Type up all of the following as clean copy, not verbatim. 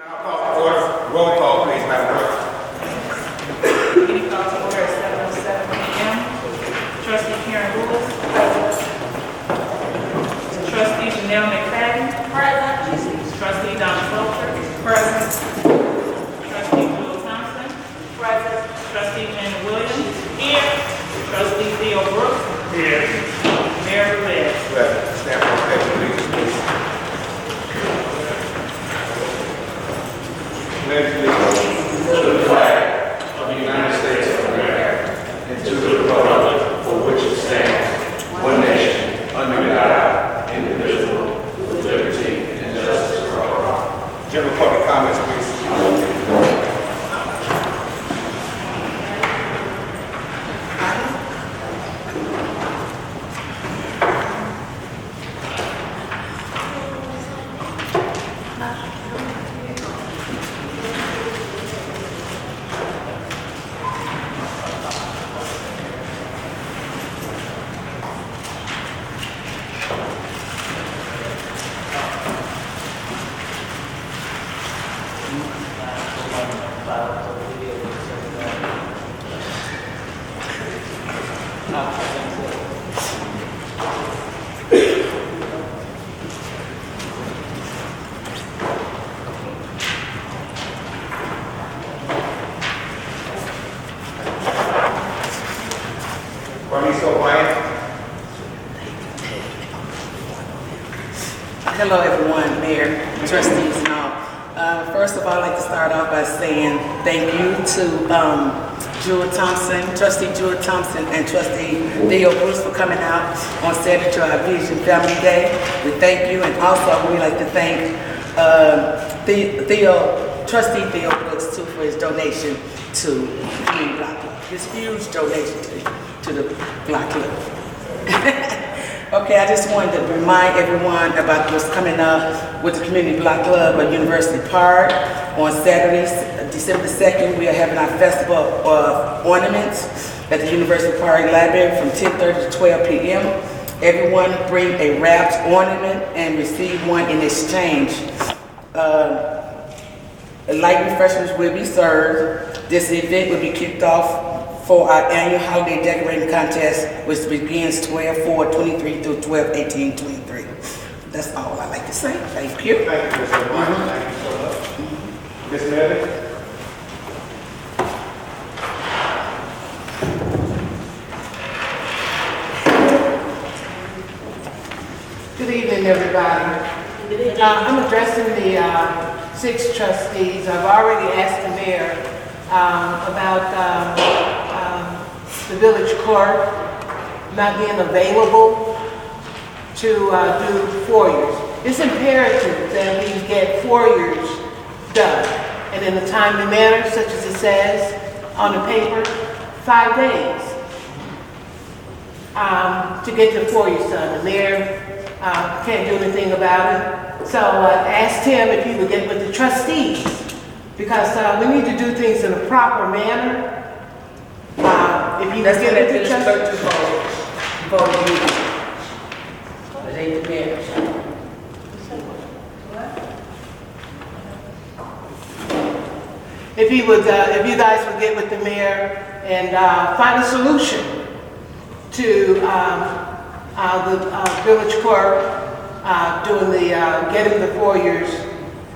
Now call to order. Roll call, please, Madam Clerk. Meeting called to order at 7:07 p.m. Trustee Karen Lewis. Trustee Janelle McFadden. Present. Trustee Donna Fulcher. Present. Trustee Jewel Thompson. Present. Trustee Janet Williams. Here. Trustee Theo Brooks. Here. Mayor Rivera. Present. Stand for the pledge of allegiance, please. Pledge allegiance to the flag of the United States of America and to the republic for which it stands, one nation, under God, indivisible, with liberty and justice for all. General public comments, please. Hello everyone, Mayor, Trustees and all. First of all, I'd like to start off by saying thank you to Jewel Thompson, Trustee Jewel Thompson and Trustee Theo Bruce for coming out on Saturday to our Vision Family Day. We thank you, and also we'd like to thank Trustee Theo Brooks too for his donation to the Block Club. His huge donation to the Block Club. Okay, I just wanted to remind everyone about what's coming up with the Community Block Club at University Park. On Saturday, December 2nd, we are having our Festival of Ornaments at the University Park Library from 10:30 to 12 p.m. Everyone bring a wrapped ornament and receive one in exchange. Light refreshments will be served. This event will be kicked off for our annual holiday decorating contest, which begins 12/4/23 through 12/18/23. That's all I'd like to say. Thank you. Thank you, Ms. O'Brien. Thank you so much. Ms. Melvin? Good evening, everybody. I'm addressing the 6 trustees. I've already asked the mayor about the village clerk not being available to do foyers. It's imperative that we get foyers done, and in a timely manner, such as it says on the paper, 5 days to get the foyers done. The mayor can't do anything about it, so I asked him if he would get with the trustees, because we need to do things in a proper manner. If you Let's get get with the this trustees. clerk to vote you. It ain't the mayor. If you guys would get with the mayor and find a solution to the village clerk doing the getting the foyers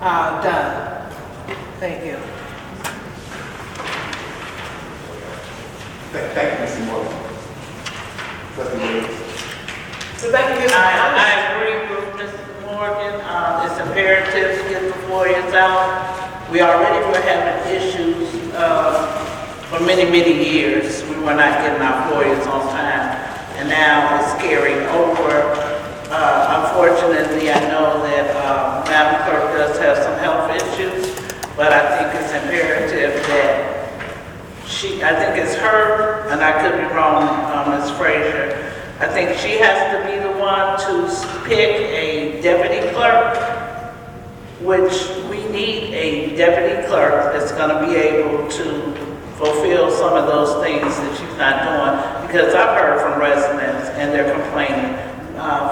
done. Thank you. Thank you, Mr. Morgan. Trustee Williams? I agree with Mr. Morgan. It's imperative to get the foyers out. We already were having issues for many, many years. We were not getting our foyers on time, and now it's carrying over. Unfortunately, I know that Madam Clerk does have some health issues, but I think it's imperative that I think it's her, and I could be wrong, Ms. Frazier. I think she has to be the one to pick a deputy clerk, which we need a deputy clerk that's going to be able to fulfill some of those things that she's not doing, because I've heard from residents and they're complaining.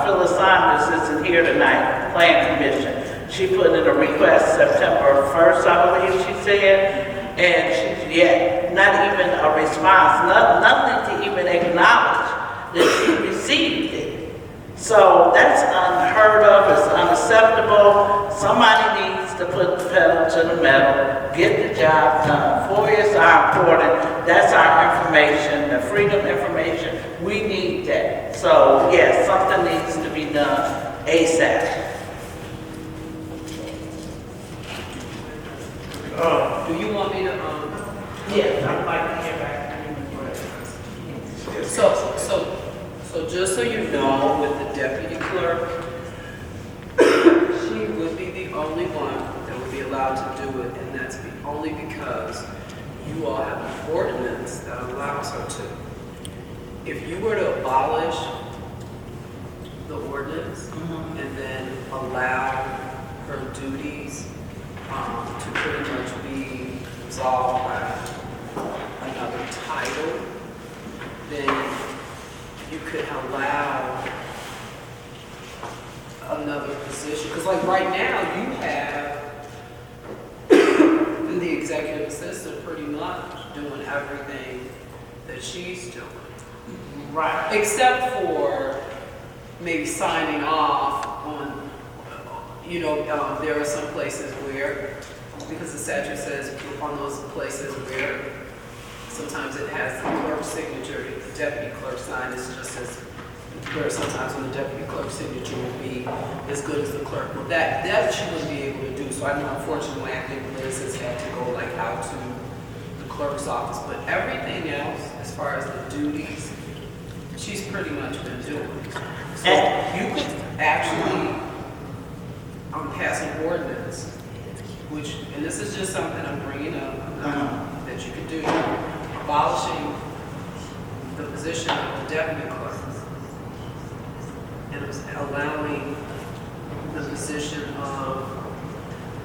Phyllis Saunders isn't here tonight, Plan Commission. She put in a request September 1st, I believe she said, and she, yeah, not even a response, nothing to even acknowledge that she received it. So that's unheard of, it's unacceptable. Somebody needs to put the pedal to the metal, get the job done. FOIAs are important, that's our information, the freedom information, we need that. So yes, something needs to be done ASAP. Do you want me to, Yes, I'd like to hear back. so just so you know, with the deputy clerk, she would be the only one that would be allowed to do it, and that's only because you all have an ordinance that allows her to. If you were to abolish the ordinance and then allow her duties to pretty much be resolved by another title, then you could allow another position. Because like right now, you have the executive assistant pretty much doing everything that she's doing. Right. Except for maybe signing off on, there are some places where, because the statute says on those places where sometimes it has the clerk's signature, the deputy clerk sign is just as, where sometimes when the deputy clerk's signature will be as good as the clerk. Well, that she wouldn't be able to do. So I know unfortunately I think Liz has had to go like out to the clerk's office, but everything else, as far as the duties, she's pretty much been doing. So you could actually pass an ordinance, which, and this is just something I'm bringing up, that you could do, abolishing the position of the deputy clerk and allowing the position of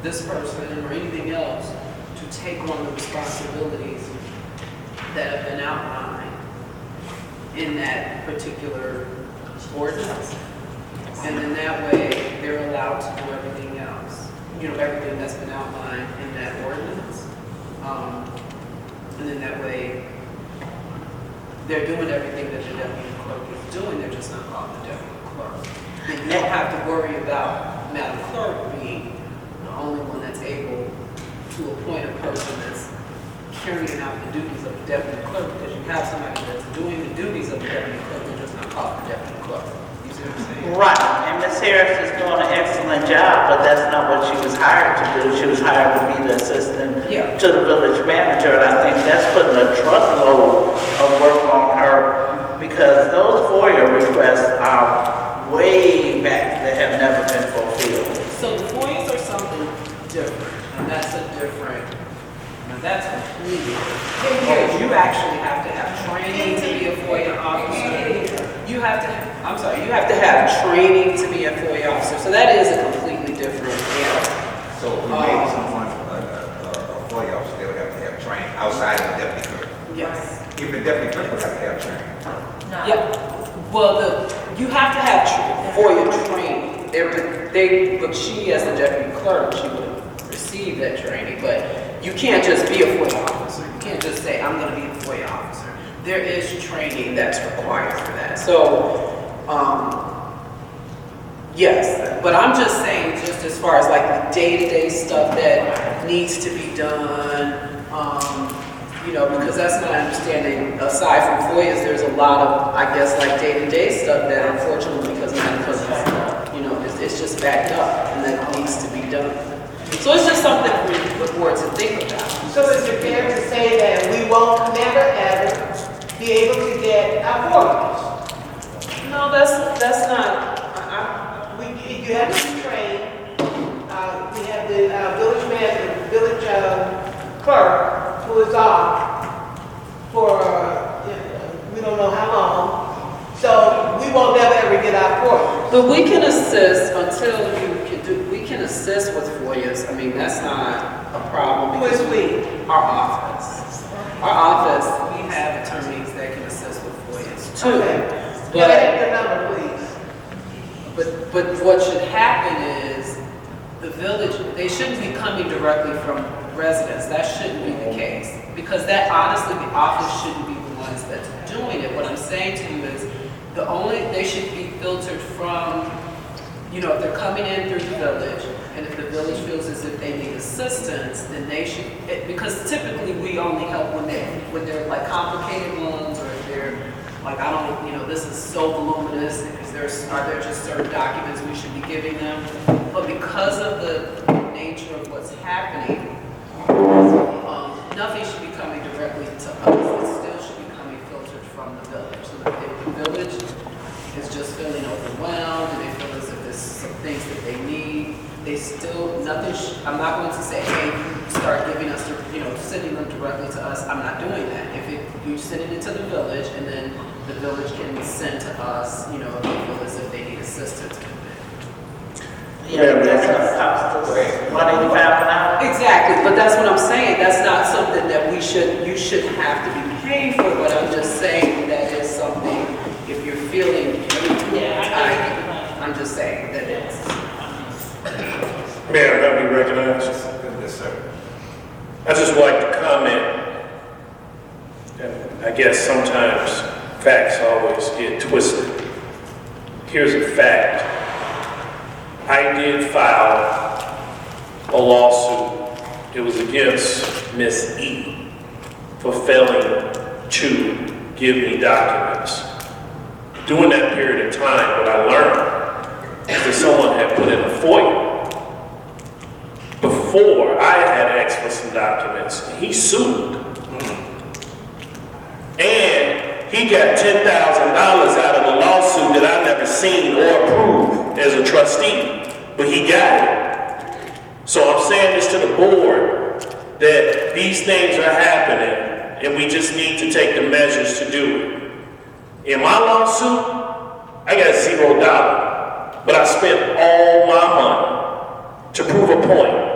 this person or anything else to take on the responsibilities that have been outlined in that particular ordinance. And then that way, they're allowed to do everything else. Everything that's been outlined in that ordinance. And then that way, they're doing everything that the deputy clerk is doing, they're just not called the deputy clerk. And you don't have to worry about Madam Clerk being the only one that's able to appoint a person that's carrying out the duties of the deputy clerk, because you have somebody that's doing the duties of the deputy clerk, they're just not called the deputy clerk. You see what I'm saying? Right, and Ms. Harris is doing an excellent job, but that's not what she was hired to do. She was hired to be the assistant to the village manager, and I think that's putting a truckload of work on her, because those FOIA requests are way back that have never been fulfilled. So the FOIAs are something different, and that's a different, that's completely different. You actually have to have training to be a FOIA officer. You have to have training to be a FOIA officer. So that is a completely different area. So if we made someone a FOIA officer, they would have to have training outside of the deputy clerk. Yes. Even the deputy clerk would have to have training. Yeah. Well, you have to have FOIA training. But she, as the deputy clerk, she would receive that training. But you can't just be a FOIA officer. You can't just say, I'm going to be a FOIA officer. There is training that's required for that. So, yes. But I'm just saying, just as far as like the day-to-day stuff that needs to be done, because that's my understanding. Aside from FOIAs, there's a lot of, I guess, like day-to-day stuff that unfortunately, because it's just backed up and that needs to be done. So it's just something for the board to think about. So is it fair to say that we won't never ever be able to get our forms? No, that's not. You have to be trained. We have the village manager, village clerk, who is off for we don't know how long. So we won't never ever get our forms. But we can assist until you can do. We can assist with FOIAs. I mean, that's not a problem. Who is we? Our office. Our office. We have attorneys that can assist with FOIAs too. Okay. But Get the number, please. But what should happen is the village, they shouldn't be coming directly from residents. That shouldn't be the case. Because that, honestly, the office shouldn't be the ones that's doing it. What I'm saying to you is, they should be filtered from, if they're coming in through the village, and if the village feels as if they need assistance, then they should, because typically we only help when they're like complicated ones, or if they're like, this is so voluminous, are there just certain documents we should be giving them? But because of the nature of what's happening, nothing should be coming directly to us. It still should be coming filtered from the village. So if the village is just feeling overwhelmed and they feel as if there's some things that they need, I'm not going to say, hey, start giving us, sending them directly to us. I'm not doing that. You send it into the village, and then the village can send to us, if they feel as if they need assistance with it. Yeah, that's what costs us, $185 an hour. Exactly, but that's what I'm saying. That's not something that you should have to be paying for, but I'm just saying that is something, if you're feeling tight, I'm just saying that it's. Mayor, let me recognize. Yes, sir. I just like to comment, and I guess sometimes facts always get twisted. Here's a fact. I did file a lawsuit. It was against Miss E for failing to give me documents. During that period of time, what I learned is that someone had put in a FOIA before I had asked for some documents. He sued. And he got $10,000 out of the lawsuit that I never seen or approved as a trustee, but he got it. So I'm saying this to the board, that these things are happening and we just need to take the measures to do it. In my lawsuit, I got $0, but I spent all my money to prove a point.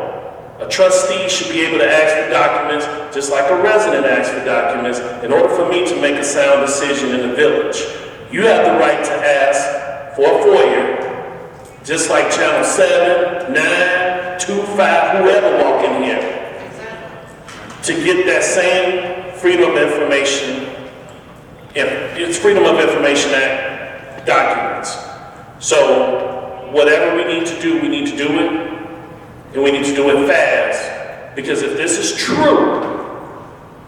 A trustee should be able to ask for documents just like a resident asks for documents in order for me to make a sound decision in the village. You have the right to ask for a FOIA, just like Channel 7, 9, 2, 5, whoever walk in here, to get that same Freedom of Information, it's Freedom of Information Act documents. So whatever we need to do it. And we need to do it fast, because if this is true,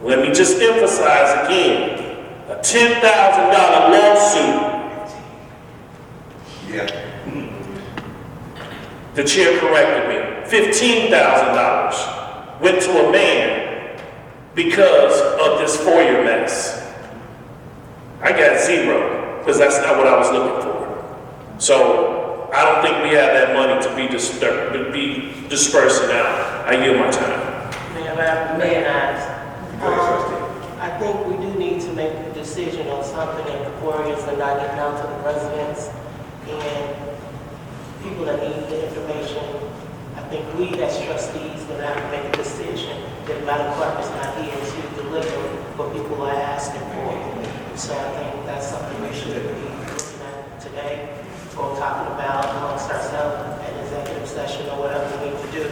let me just emphasize again, a $10,000 lawsuit. Yeah. The chair corrected me. $15,000 went to a man because of this FOIA mess. I got $0, because that's not what I was looking for. So I don't think we have that money to be dispersing out. I yield my time. May I ask? I think we do need to make a decision on something in the quarters and not get down to the residents and people that need the information. I think we as trustees will have to make a decision that Madam Clerk is not here to deliver what people are asking for. So I think that's something we should be looking at today, or talking about amongst ourselves in executive session or whatever we need to do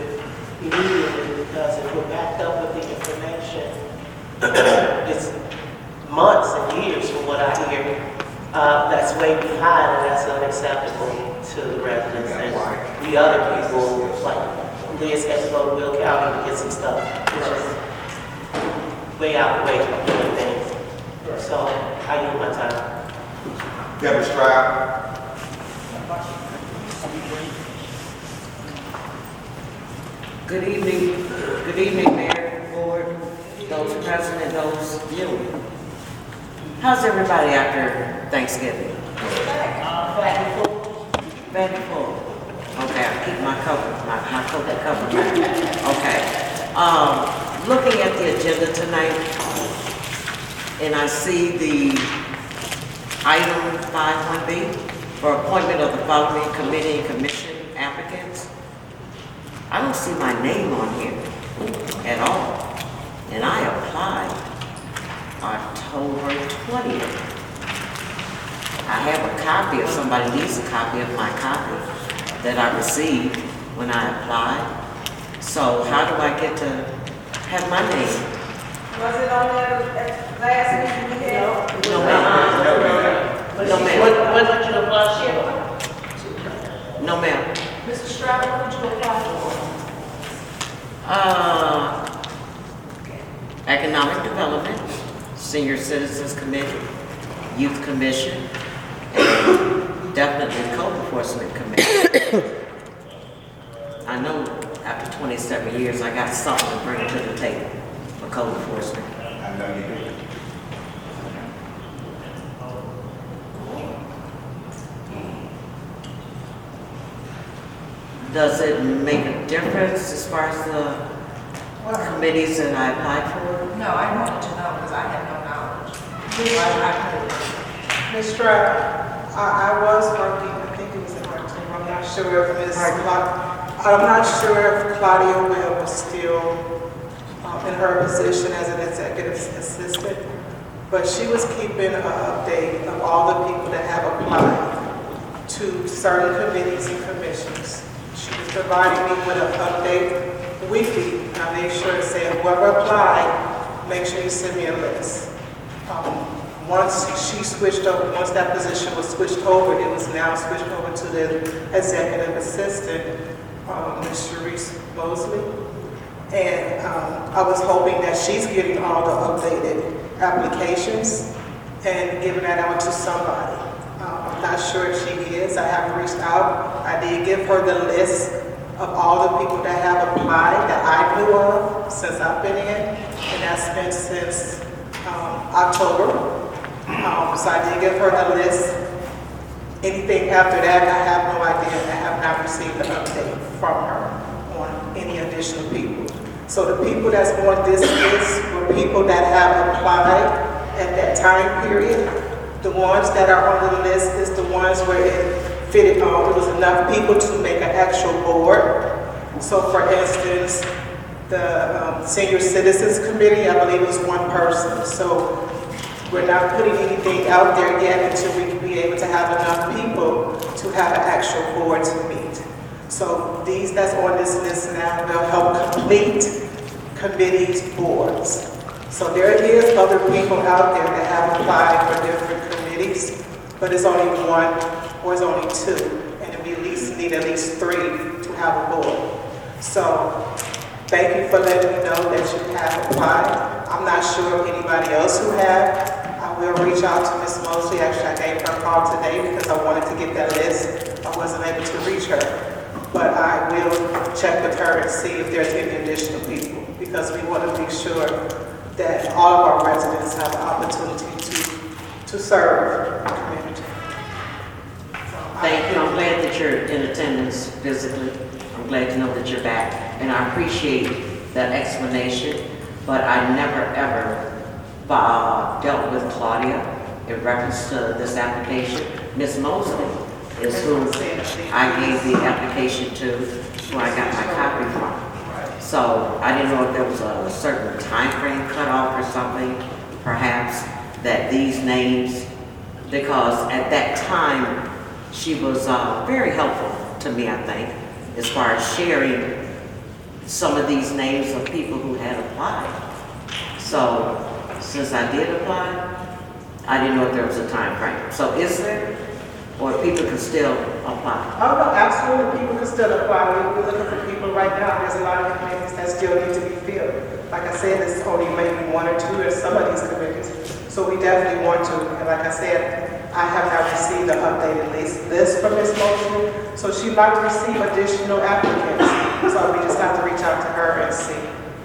immediately, because if we're backed up with the information, it's months and years from what I hear, that's way behind, and that's unacceptable to the residents and the other people, like Liz has to go to Will County to get some stuff, which is way out of the way from doing things. So I use my time. Deborah Stroud. Good evening, Mayor, Board, those present and those viewing. How's everybody after Thanksgiving? Very full. Okay, I'll keep my cover, my coat covered back. Okay. Looking at the agenda tonight, and I see the item 51B for appointment of the following committee and commission applicants. I don't see my name on here at all. And I applied October 20th. I have a copy, if somebody needs a copy of my copy that I received when I applied. So how do I get to have my name? Was it on there last meeting we had? No, ma'am. No, ma'am. What did you apply for? No, ma'am. Mr. Stratton, what did you apply for? Economic Development, Senior Citizens Committee, Youth Commission, and definitely Code Enforcement Committee. I know after 27 years, I got something to bring to the table for code enforcement. I know you do. Does it make a difference as far as the committees that I applied for? No, I wanted to know because I had no knowledge. Ms. Stroud, I was working, I think it was in October, I'm not sure if I'm not sure if Claudia Webb was still in her position as an executive assistant, but she was keeping an update of all the people that have applied to certain committees and commissions. She was providing me with an update weekly, and I made sure to say, whoever applied, make sure you send me a list. Once that position was switched over, it was now switched over to the executive assistant, Ms. Sharice Mosley. And I was hoping that she's getting all the updated applications and giving that out to somebody. I'm not sure if she is. I haven't reached out. I did give her the list of all the people that have applied that I knew of since I've been in, and that's been since October. So I did give her the list. Anything after that, I have no idea. I have not received an update from her on any additional people. So the people that's on this list were people that have applied at that time period. The ones that are on the list is the ones where it fitted on. There was enough people to make an actual board. So for instance, the Senior Citizens Committee, I believe it was one person. So we're not putting anything out there yet until we can be able to have enough people to have an actual board to meet. So these that's on this list now will help complete committees, boards. So there is other people out there that have applied for different committees, but it's only one or it's only two, and we need at least three to have a board. So thank you for letting me know that you have applied. I'm not sure of anybody else who have. I will reach out to Ms. Mosley. Actually, I gave her a call today because I wanted to get that list. I wasn't able to reach her. But I will check with her and see if there's any additional people, because we want to make sure that all of our residents have the opportunity to serve the community. Thank you. I'm glad that you're in attendance physically. I'm glad to know that you're back. And I appreciate that explanation, but I never ever dealt with Claudia in reference to this application. Ms. Mosley is who I gave the application to, who I got my copy from. So I didn't know if there was a certain time frame cutoff or something, perhaps, that these names, because at that time, she was very helpful to me, I think, as far as sharing some of these names of people who had applied. So since I did apply, I didn't know if there was a time frame. So is there? Or people can still apply? Oh, no, absolutely, people can still apply. We're looking for people right now. There's a lot of committees that still need to be filled. Like I said, there's only maybe one or two in some of these committees. So we definitely want to, and like I said, I have not received an updated list from Ms. Mosley, so she might receive additional applicants. So we just have to reach out to her and see,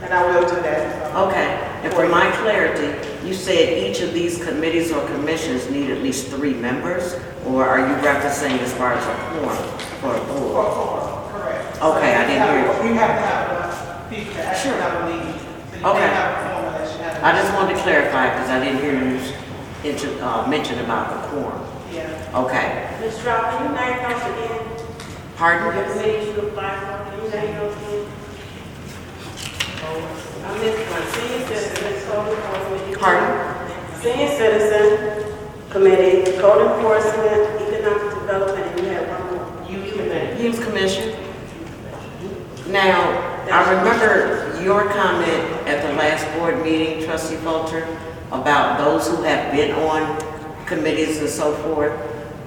and I will do that. Okay, and for my clarity, you said each of these committees or commissions need at least 3 members, or are you referencing as far as a quorum for a board? Correct. Okay, I didn't hear you. You have to have enough people to actually have a lead. So you Okay. can't have a quorum unless you have. I just wanted to clarify, because I didn't hear you mention about the quorum. Yeah. Okay, Ms. Stroud, can you name those again? pardon? The committees you applied for, can you name those again? I missed one. Senior Citizen, Code Enforcement. Pardon? Senior Citizen Committee, Code Enforcement, Economic Development, and you had one more. Youth Commission. Now, I remember your comment at the last board meeting, Trustee Fulcher, about those who have been on committees and so forth.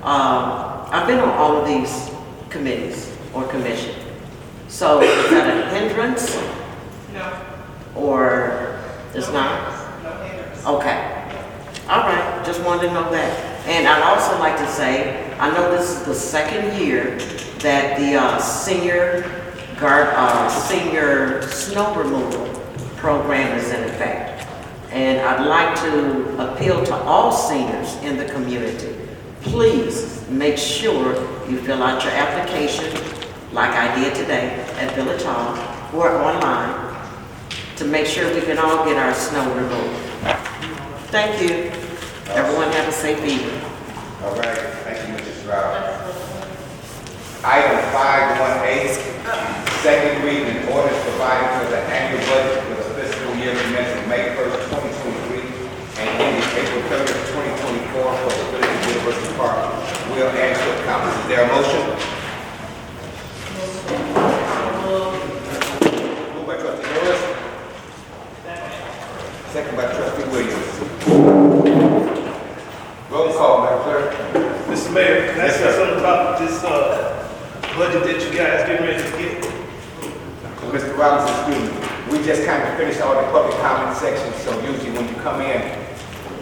I've been on all of these committees or commission. So is that a hindrance No, or it's not? no hindrance. Okay. All right, just wanted to know that. And I'd also like to say, I know this is the second year that the senior snow removal program is in effect. And I'd like to appeal to all seniors in the community. Please make sure you fill out your application, like I did today at Village Hall, or online, to make sure we can all get our snow removed. Thank you. Everyone have a safe evening. All right, thank you, Mrs. Stroud. Item 518, second reading, ordinance providing for the annual budget for the fiscal year commencing May 1st, 2023, and ending April 30th, 2024 for the Village of University Park. Will and Cook Commons. Is there a motion? Moved by Trustee Lewis. Second by Trustee Williams. Roll call, Madam Clerk. Mr. Mayor, can I Yes, say sir. something about this budget that you guys getting ready to get? Mr. Robinson, excuse me, we just kind of finished all the public comment sections, so usually when you come in,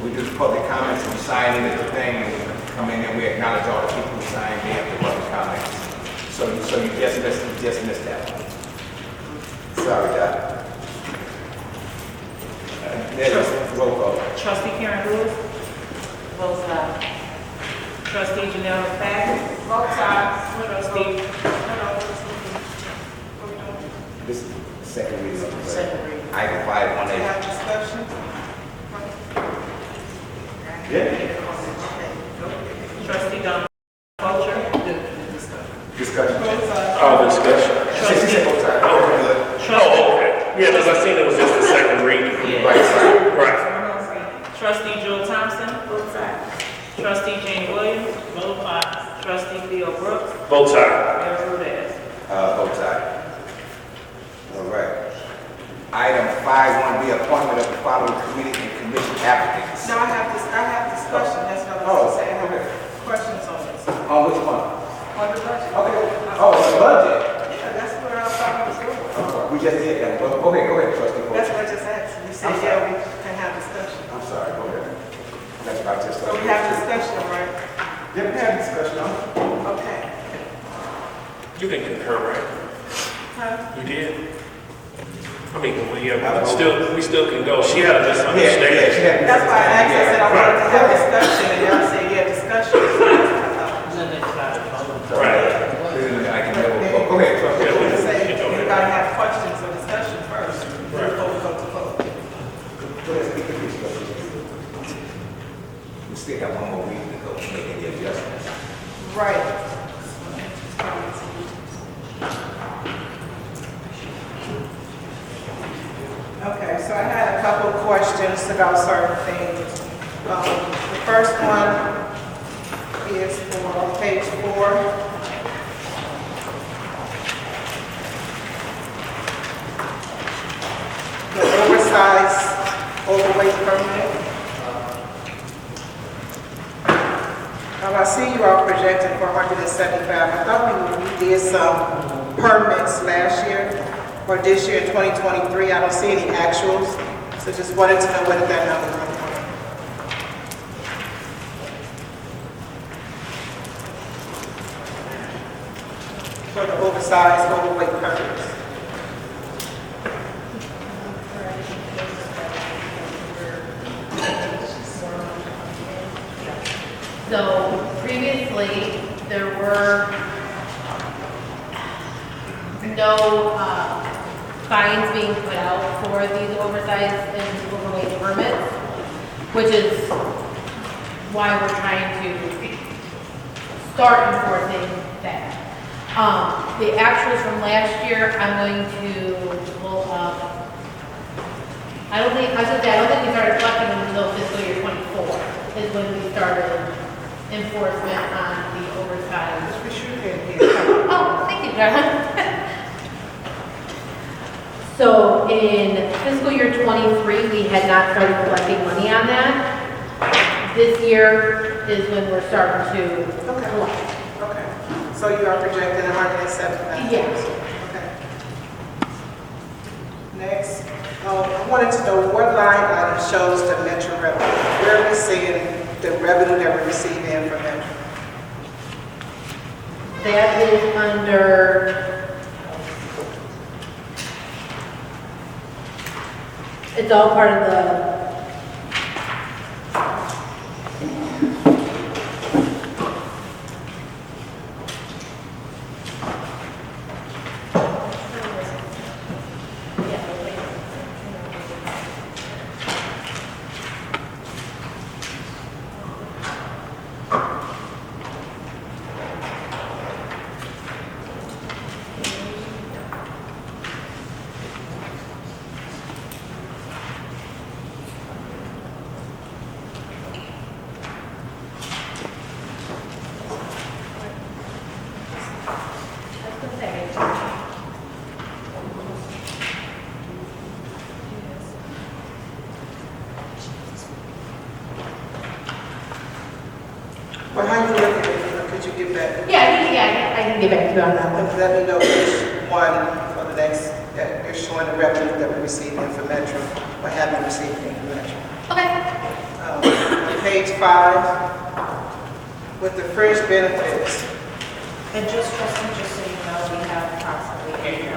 we do the public comments, we sign in at the thing, and we come in and we acknowledge all the people who signed in for public comments. So you just missed that one. Sorry, Doc. There's roll call. Trustee Karen Lewis. Votes aye. Trustee Janelle McFadden. Vote aye. Trustee. This is the second reading. of the budget. Second reading. Item We 518. have discussion. Yeah. Trustee Don Vulture. Discussion. All discussion. She said both sides. Oh, good. Oh, okay. Yeah, because I seen it was just the second reading. Right. Right. Trustee Joe Thompson. Votes aye. Trustee Jane Williams. Vote aye. Trustee Theo Brooks. Both sides. Mayor Rudez. Both sides. All right. Item 5-1B, appointment of the following committee and commission applicants. No, I have discussion, that's what I was saying, I have questions on this, On which one? on the budget. Okay. Oh, it's the budget. Yeah, that's what I thought was doing. We just did that. Well, go ahead, trustee. That's what I just asked, you said, I'm yeah, sorry. we can have discussion. I'm sorry, go ahead. That's what I just. So we have discussion, right? Yeah, we had discussion on it. Okay. You can concur, right? Huh? You did? I mean, we still can go. She had a Yeah, misunderstanding. she had. That's why I asked, I said, I wanted to have discussion, and y'all said, yeah, discussion. So that's what I thought. Right. I can go ahead, trustee. Yeah, We say, we can go you ahead. gotta have questions or discussion first, before we go to vote. Go ahead, speak to me, trustee. We still have one more week to go, to make any adjustments. Right. Okay, so I had a couple of questions about certain things. The first one is for page 4. The oversized overweight permit. I see you are projecting for 175. I thought we did some permits last year or this year in 2023. I don't see any actuals, so just wanted to know whether that number comes from. For the oversized overweight permits. So previously, there were no fines being put out for these oversized and overweight permits, which is why we're trying to start enforcing that. The actuals from last year, I'm going to pull up. I don't think we started collecting them until fiscal year 24 is when we started enforcement on the oversized. We should get here. Oh, thank you, John. in fiscal year '23, we had not started collecting money on that. This year is when we're starting to collect. Okay, so you are projecting 107,000? Yes. Okay. Next, I wanted to know what line item shows the Metro revenue? Where are we seeing the revenue that we're receiving from Metro? That is under, it's all part of the, Well, how you looking at it? Could you get back? I can get back to you on that one. Let me know which one for the next, that they're showing the revenue that we're receiving from Metro, or haven't received from Metro. Okay. On page 5, with the fringe benefits. And just so you know, we have approximately $80,000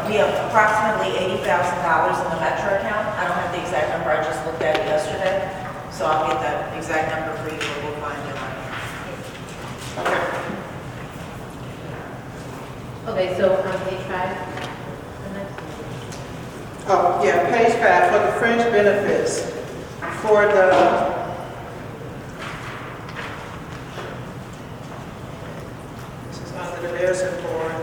we have approximately $80,000 in the Metro account. I don't have the exact number, I just looked at it yesterday. So I'll get that exact number for you, but we'll find it. Okay, so on page 5, the next. Oh, yeah, page 5, for the fringe benefits, for the, this is under the nursing board.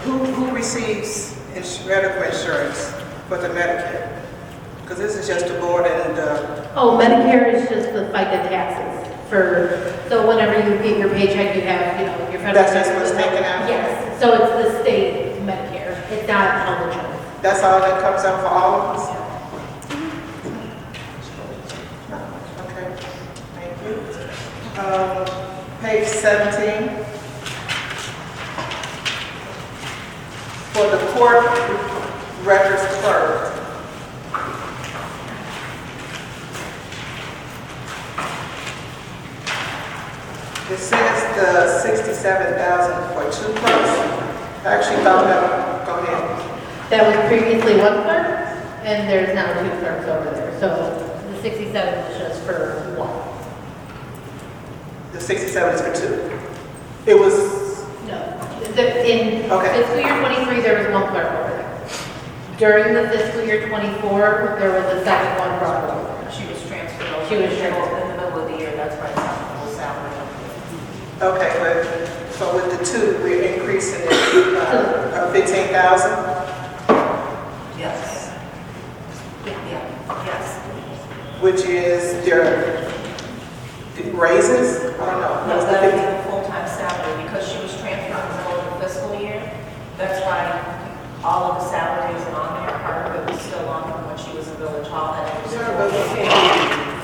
Who receives medical insurance for the Medicare? Because this is just the board and the, Oh, Medicare is just the FICA taxes for, so whenever you get your paycheck, you have, your federal. That's just what's taken out? Yes, so it's the state Medicare, it's not health insurance. that's all that comes up for all of us? Okay, thank you. Page 17. For the court records clerk. It says the 67,000 for 2 clerks. I actually thought that, go ahead. That was previously 1 clerk, and there's now 2 clerks over there, so the 67 is just for 1. The 67 is for 2. It was, No, in Okay. fiscal year '23, there was 1 clerk over there. During the fiscal year '24, there was a second one brought over. She was transferred over. She was transferred. In the middle of the year, that's why it's not the whole salary. okay, but, so with the 2, we're increasing it, 15,000? Yes. Yeah, yes. Which is their raises? I don't know. No, that would be the full-time salary, because she was transferred in the middle of the fiscal year. That's why all of the salaries are on there, part of it was still on from when she was in Village Hall. And it was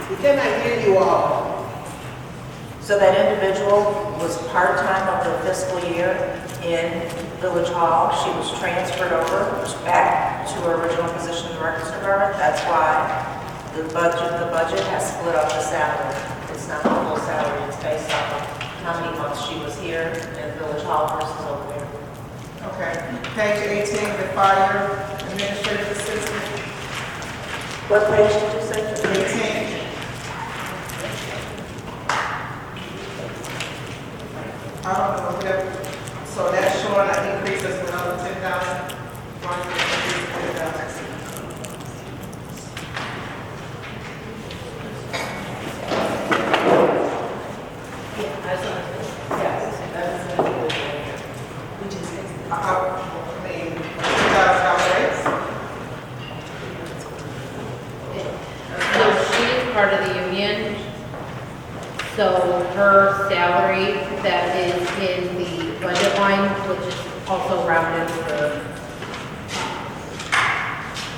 We cannot hear you all. So that individual was part-time of the fiscal year in Village Hall. She was transferred over back to her original position in the Records Department. That's why the budget has split up the salary. It's not the full salary, it's based on how many months she was here in Village Hall versus over there. Okay. Page 18, the fire administrative assistant. What page did you say? 18. I don't know, so that's showing an increase of another 10,000. So she is part of the union, So her salary that is in the budget line, which is also rounded for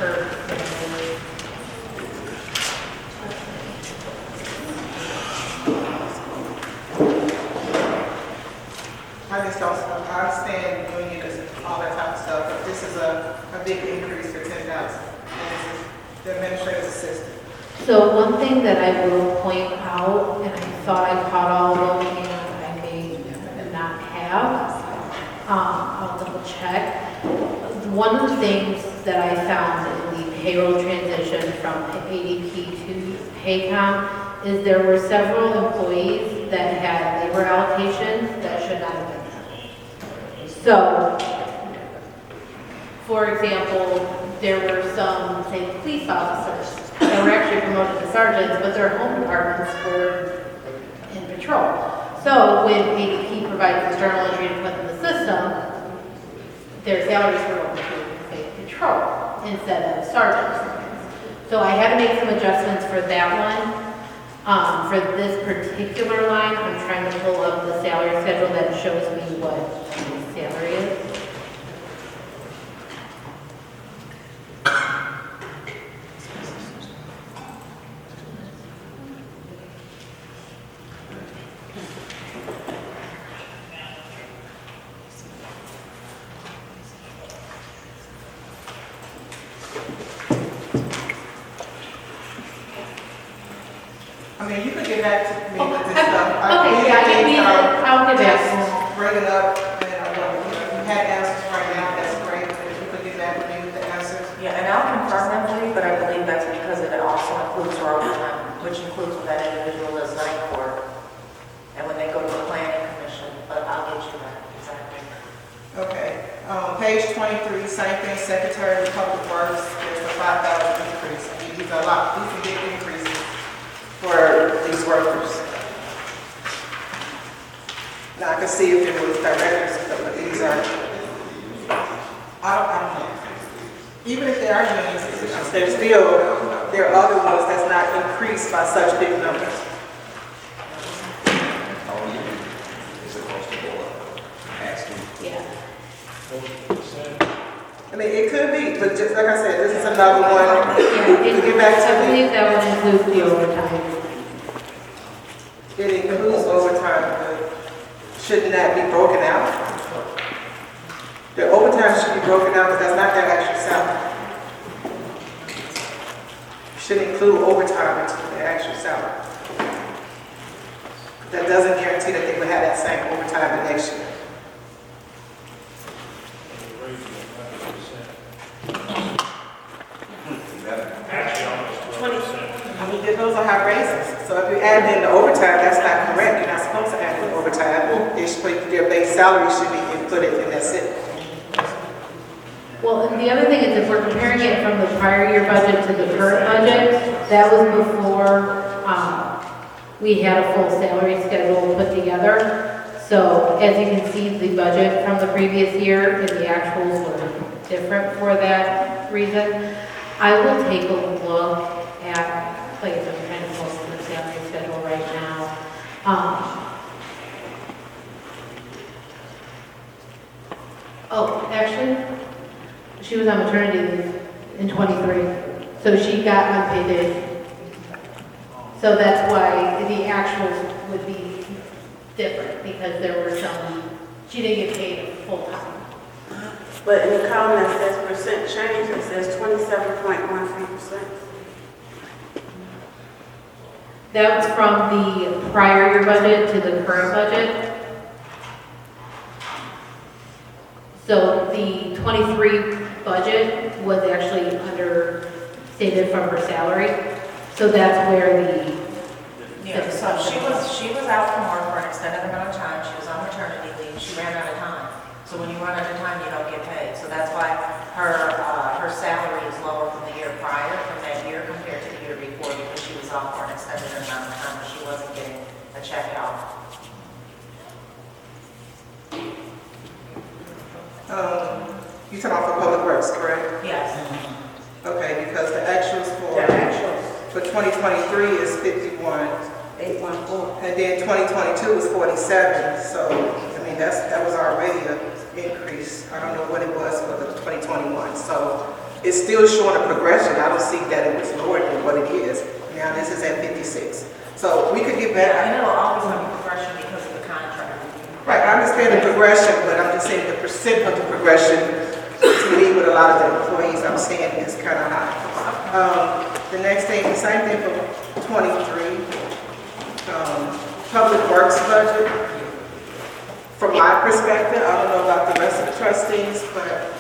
her. I just don't, I understand union is all that type of stuff, but this is a big increase for 10,000. And this is the administrative assistant. So one thing that I will point out, and I thought I caught all of them and I may not have, I'll double check. One of the things that I found in the payroll transition from ADP to Paycom is there were several employees that had labor allocations that should not have been there. So, for example, there were some, say, police officers that were actually promoted to sergeants, but their home departments were in patrol. So when ADP provides external entry to put in the system, their salaries were over to say patrol instead of sergeants. So I had to make some adjustments for that one. For this particular line, I'm trying to pull up the salary schedule that shows me what the salary is. I mean, you could get back to me with this Okay, stuff. yeah, I'll get back. Bring it up, and you had answers right now, that's great. If you could get back with me with the answers. Yeah, and I'll confirm that for you, but I believe that's because it also includes her overtime, which includes when that individual is night court and when they go to the planning commission, but I'll get you that, exactly. Okay, page 23, same thing, Secretary of Public Works, there's a 5,000 increase. I mean, these are a lot, these are big increases for these workers. Now, I can see if it was directors and stuff, but these are, I don't know. Even if they are union positions, there are other ones that's not increased by such big numbers. Yeah. I mean, it could be, but just like I said, this is another one. Yeah, You get back I to me. believe that would include the overtime. It includes overtime, but shouldn't that be broken out? The overtime should be broken out, but that's not their actual salary. Should include overtime into their actual salary. That doesn't guarantee that they would have that same overtime the next year. I mean, those are high raises. So if you add in the overtime, that's not correct. You're not supposed to add in overtime. Their base salary should be inputted and that's it. Well, and the other thing is if we're comparing it from the prior year budget to the current budget, that was before we had a full salary schedule put together. So as you can see, the budget from the previous year and the actuals were different for that reason. I will take a look at, like, I'm trying to post the salary schedule right now. Oh, actually, she was on maternity leave in '23, so she got unpaid days. So that's why the actuals would be different, because there were some, she didn't get paid full time. But in the column that says percent change, it says 27.13%. That was from the prior year budget to the current budget. So the '23 budget was actually understated from her salary. So that's where the. Yeah, so she was out from work for an extended amount of time. She was on maternity leave. She ran out of time. So when you run out of time, you don't get paid. So that's why her salary is lower from the year prior, from that year compared to the year before, because she was off for an extended amount of time, but she wasn't getting a check out. You talking about for public works, correct? Yes. Okay, because the actuals The actuals. for 2023 is 51. 814. And then 2022 was 47, so, I mean, that was already an increase. I don't know what it was for the 2021, so it's still showing a progression. I don't see that it was lower than what it is. Now this is at 56. So we could get Yeah, better. and it'll always have a progression because of the contract. Right, I understand the progression, but I'm just saying the percent of the progression, to me, with a lot of the employees, I'm saying is kind of high. The next thing, the same thing for 23, public works budget. From my perspective, I don't know about the rest of the trustees, but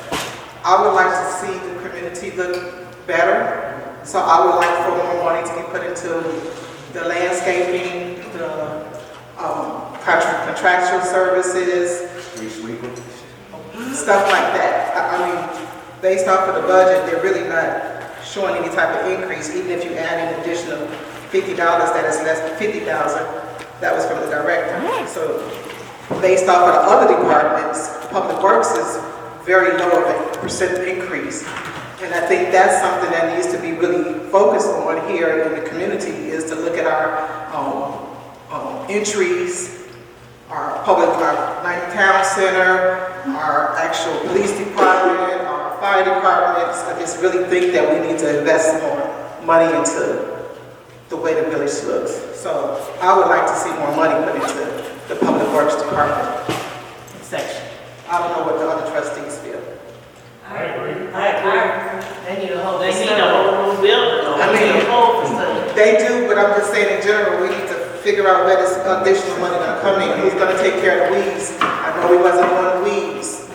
I would like to see the community look better. So I would like for more money to be put into the landscaping, the contractual services, Street sweeper. stuff like that. I mean, based off of the budget, they're really not showing any type of increase, even if you add an additional $50, that is less than $50,000. That was from the director. So based off of the other departments, Public Works is very low of a percent increase. And I think that's something that needs to be really focused on here in the community, is to look at our entries, our night town center, our actual police department, our fire departments. I just really think that we need to invest more money into the way the village looks. So I would like to see more money put into the Public Works department section. I don't know what the other trustees feel. I agree. They need a whole new building. I mean, a whole facility. They do, but I'm just saying in general, we need to figure out where this additional money gonna come in. Who's gonna take care of the weeds? I know we wasn't doing the weeds.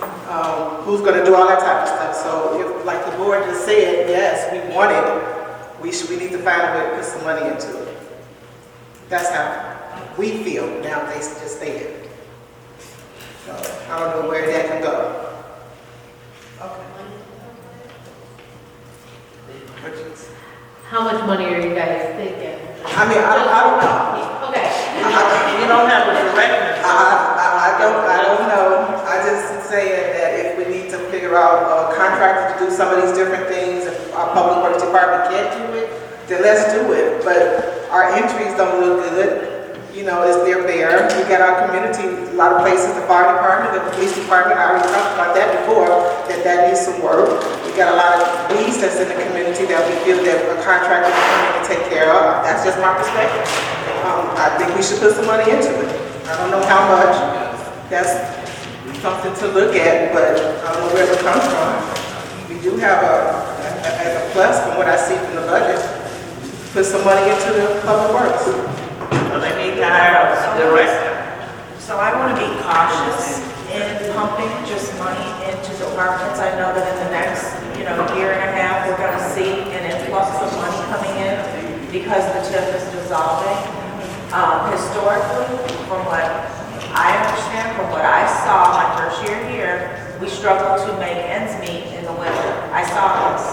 Who's gonna do all that type of stuff? So if, like the board just said, yes, we want it, we need to find a way to put some money into it. That's how we feel now, they just stated. So I don't know where that can go. How much money are you guys thinking? I mean, I don't know. Okay. You don't have a director. I don't know. I just saying that if we need to figure out a contractor to do some of these different things, if our Public Works department can't do it, then let's do it. But our entries don't look good. You know, they're bare. We got our community, a lot of places, the fire department, the police department, I already talked about that before, that needs some work. We got a lot of weeds that's in the community that we feel that a contractor can come in and take care of. That's just my perspective. I think we should put some money into it. I don't know how much. That's something to look at, but I don't know where it comes from. We do have as a plus from what I see from the budget, put some money into the Public Works. So they need to hire a director. So I want to be cautious in pumping just money into departments. I know that in the next, year and a half, we're going to see an influx of money coming in because the TIF is dissolving. Historically, from what I understand, from what I saw my first year here, we struggled to make ends meet in the winter. I saw this.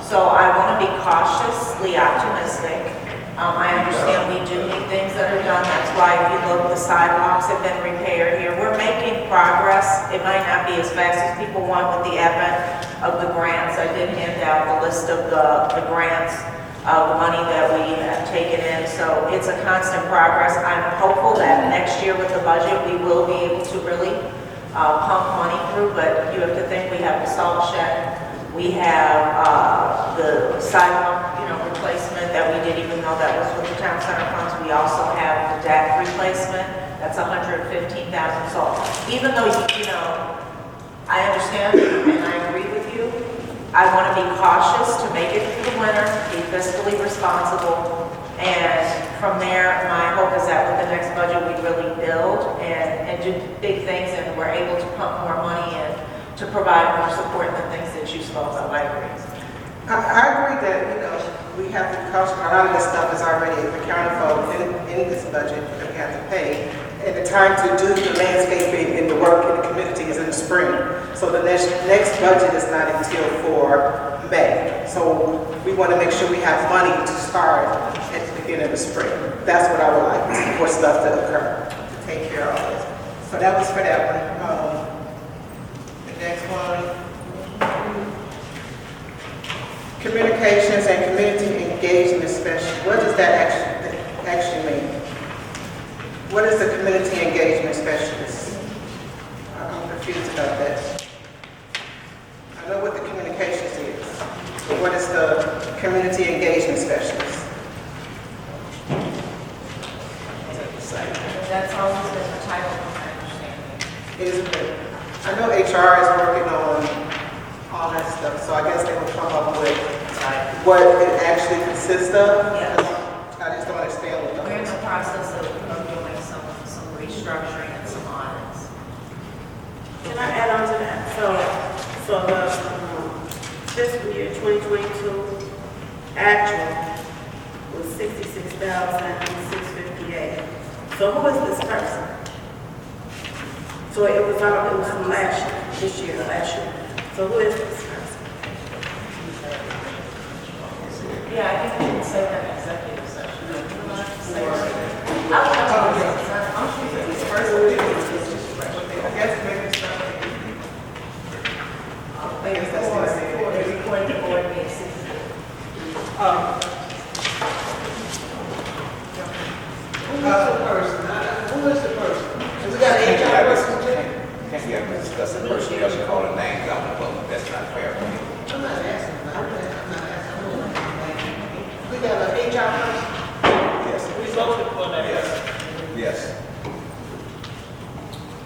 So I want to be cautiously optimistic. I understand we do need things that are done. That's why if you look, the sidewalks have been repaired here. We're making progress. It might not be as fast as people want with the advent of the grants. I did hand out the list of the grants, the money that we have taken in. So it's a constant progress. I'm hopeful that next year with the budget, we will be able to really pump money through. But you have to think we have the salt shed. We have the sidewalk, replacement that we didn't even know that was with the town center funds. We also have the deck replacement. That's $115,000. So even though, I understand and I agree with you, I want to be cautious to make it through the winter, be fiscally responsible. And from there, my hope is that with the next budget, we really build and do big things and we're able to pump more money in to provide more support than things that you spoke of. I agree. I agree that, we have to caution, a lot of this stuff is already accounted for in this budget that we have to pay. And the time to do the landscaping and the work in the community is in the spring. So the next budget is not until for May. So we want to make sure we have money to start at the beginning of the spring. That's what I would like for stuff to occur, to take care of it. So that was for that one. The next one. Communications and community engagement special. What does that actually mean? What is the community engagement specialist? I'm confused about that. I know what the communications is, but what is the community engagement specialist? That's always been the title of my understanding. Is it? I know HR is working on all that stuff, so I guess they will come up with what it actually consists of. Yes. I just don't understand what We're in those. the process of doing some restructuring and some audits. Can I add on to that? So the fiscal year 2022 actual was $66,658. So who is this person? So it was from last year, this year, last year. So who is this person? Yeah, I think we can say that in executive session. Can't be able to discuss a person, else you call a name out in the public, that's not fair. We got an HR person? Yes. We voted for that. Yes.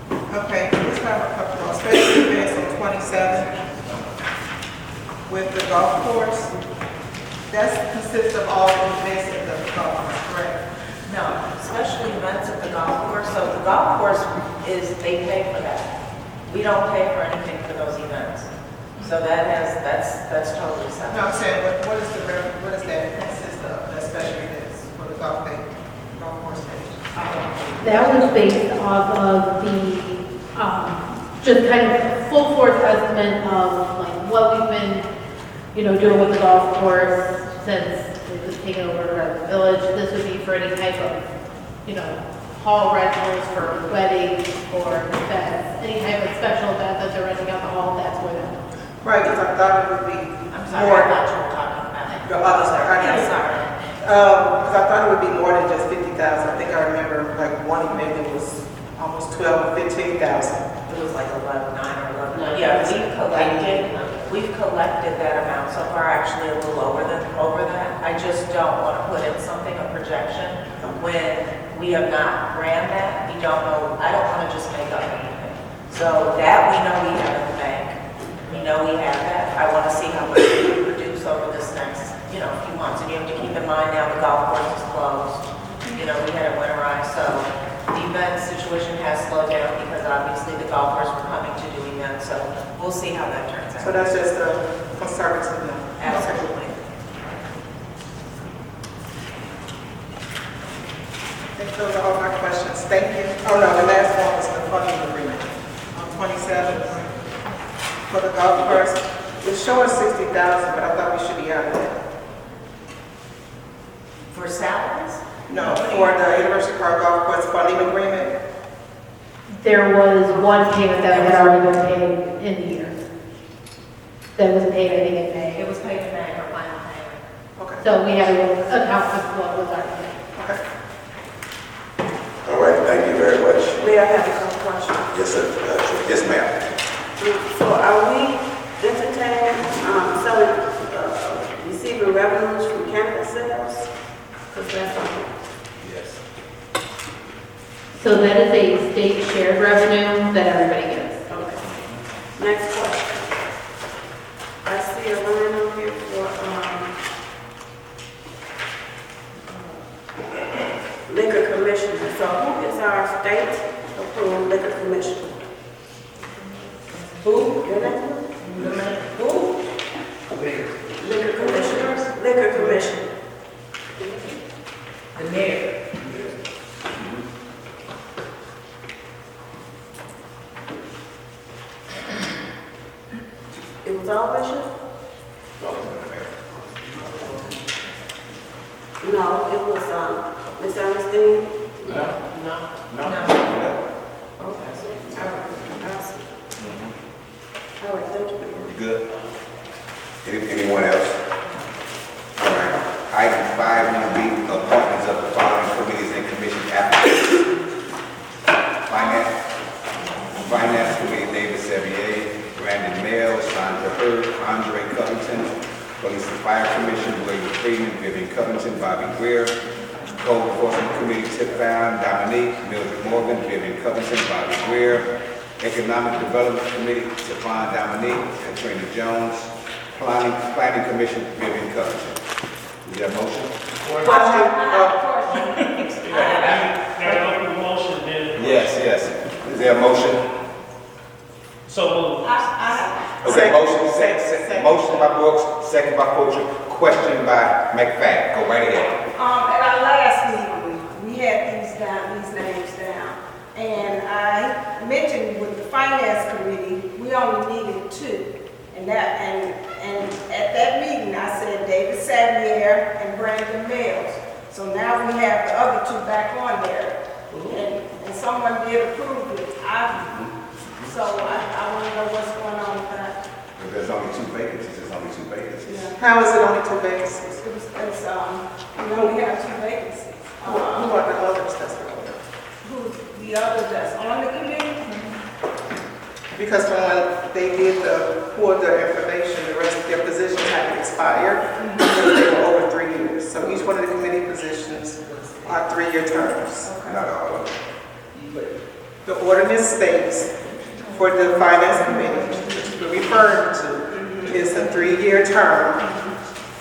Okay, let's have a couple of special events on 27 with the golf course. That consists of all the events at the golf course, correct? No, special events at the golf course. So the golf course they pay for that. We don't pay for anything for those events. So that's totally separate. No, I'm saying, what does that consist of, that special events for the golf course page? That was based off of the, just kind of full force estimate of like what we've been, doing with the golf course since it was taken over by the village. This would be for any type of, hall rentals for weddings or events, any type of special event that they're renting out the hall, that's where they're. Right, because I thought it would be I'm sorry, more. I thought you were talking about it. The other side, I Yeah, guess. sorry. Because I thought it would be more than just 50,000. I think I remember like one event that was almost 12 or 15,000. It was like 9 or 11. Yeah, we've collected that amount so far, actually a little over that. I just don't want to put in something, a projection, when we have not ran that. We don't know, I don't want to just make up anything. So that we know we have in the bank. We know we have that. I want to see how much we can produce over this next, few months. And you have to keep in mind now the golf course is closed. We had it winterized, so the event situation has slowed down because obviously the golfers were coming to do events. So we'll see how that turns out. So that's just a conservative number. Absolutely. I think those are all my questions. Thank you. Oh, no, the last one was the funding agreement on 27 for the golf course. It's showing 60,000, but I thought we should be out of that. For salaries? No, for the University Park Golf Course funding agreement. There was one payment that had already been paid in the year. That was paid, I think, in May. It was paid in May, our final payment. Okay. So we had to account for what was already paid. Okay. All right, thank you very much. May I have a couple questions? Yes, sir. Yes, ma'am. So are we entertaining, receiving revenues from cannabis sales? Because that's Yes. So that is a state shared revenue that everybody gets. okay. Next question. I see a line on here for, liquor commissioner. So who is our state approved liquor commissioner? Who? Your name? Who? Liquor commissioner. Liquor commissioner. The mayor. It was all Bishop? No, it was, Ms. Ernestine? No. Okay. All right. All right. Freeman, Vivian Covington, Bobby Greer. Code Enforcement Committee, Tip Brown, Dominique, Mildred Morgan, Vivian Covington, Bobby Greer. Economic Development Committee, Stephon Dominique, Katrina Jones. Planning Commission, Vivian Covington. Is there a motion? Motion, then. Yes. Is there a motion? So moved. Okay, motion by Brooks, second by Poacher, question by McFadden. Go right ahead. At our last meeting, we had these names down, and I mentioned with the finance committee, we only needed 2. And at that meeting, I said David Savier and Brandon Mills. So now we have the other 2 back on there, and someone did approve it. So I want to know what's going on with that. If there's only 2 vacancies, there's only 2 vacancies. Yeah. How is it only 2 vacancies? We only have 2 vacancies. Who are the others that's on there? Who's the other that's on the committee? Because when they did pull their information, the rest of their positions had expired, because they were over 3 years. So each one of the committee positions are 3-year terms. Not all of them. The ordinance states for the finance committee, which we're referring to, is a 3-year term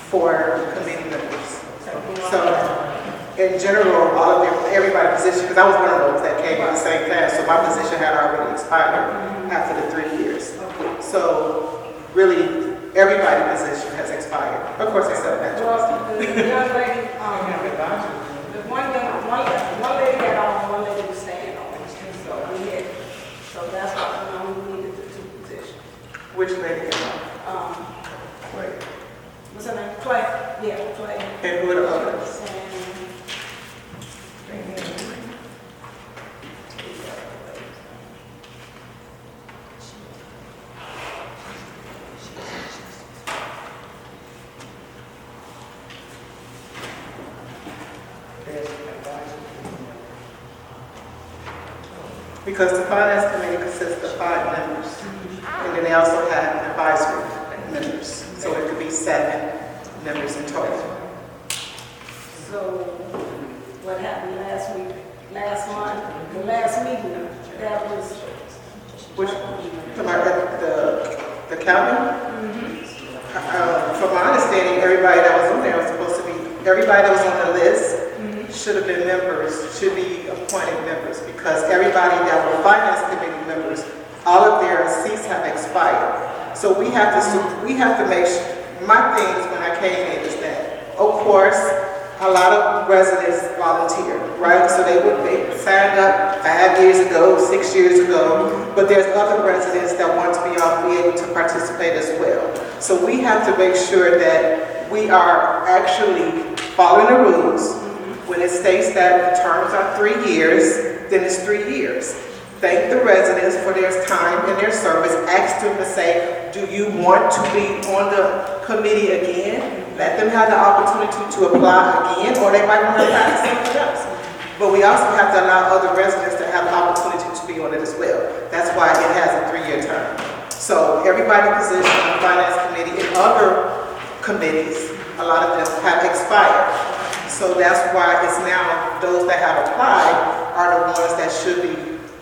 for committee members. So in general, everybody's position, because I was one of those that came in the same class, so my position had already expired after the 3 years. So really, everybody's position has expired. Of course, except that. Well, the young lady, the one lady had on, one lady was staying on. So that's why we needed the 2 positions. Which lady came on? Wait. What's her name? Clay? Yeah, Clay. And who are the others? Because the finance committee consists of 5 members, and then they also have advisory members, so it could be 7 members in total. So what happened last week, last month, the last meeting, that was. Which, the county? From my understanding, everybody that was on there was supposed to be, everybody that was on the list should have been members, should be appointed members, because everybody that were finance committee members, all of their seats have expired. So we have to make sure, my thing is when I came in is that, of course, a lot of residents volunteered, right? So they signed up 5 years ago, 6 years ago, but there's other residents that want to be able to participate as well. So we have to make sure that we are actually following the rules. When it states that the terms are 3 years, then it's 3 years. Thank the residents for their time and their service. Ask them to say, do you want to be on the committee again? Let them have the opportunity to apply again, or they might want to apply to something else. But we also have to allow other residents to have the opportunity to be on it as well. That's why it has a 3-year term. So everybody's position on the finance committee and other committees, a lot of them have expired. So that's why it's now those that have applied are the ones that should be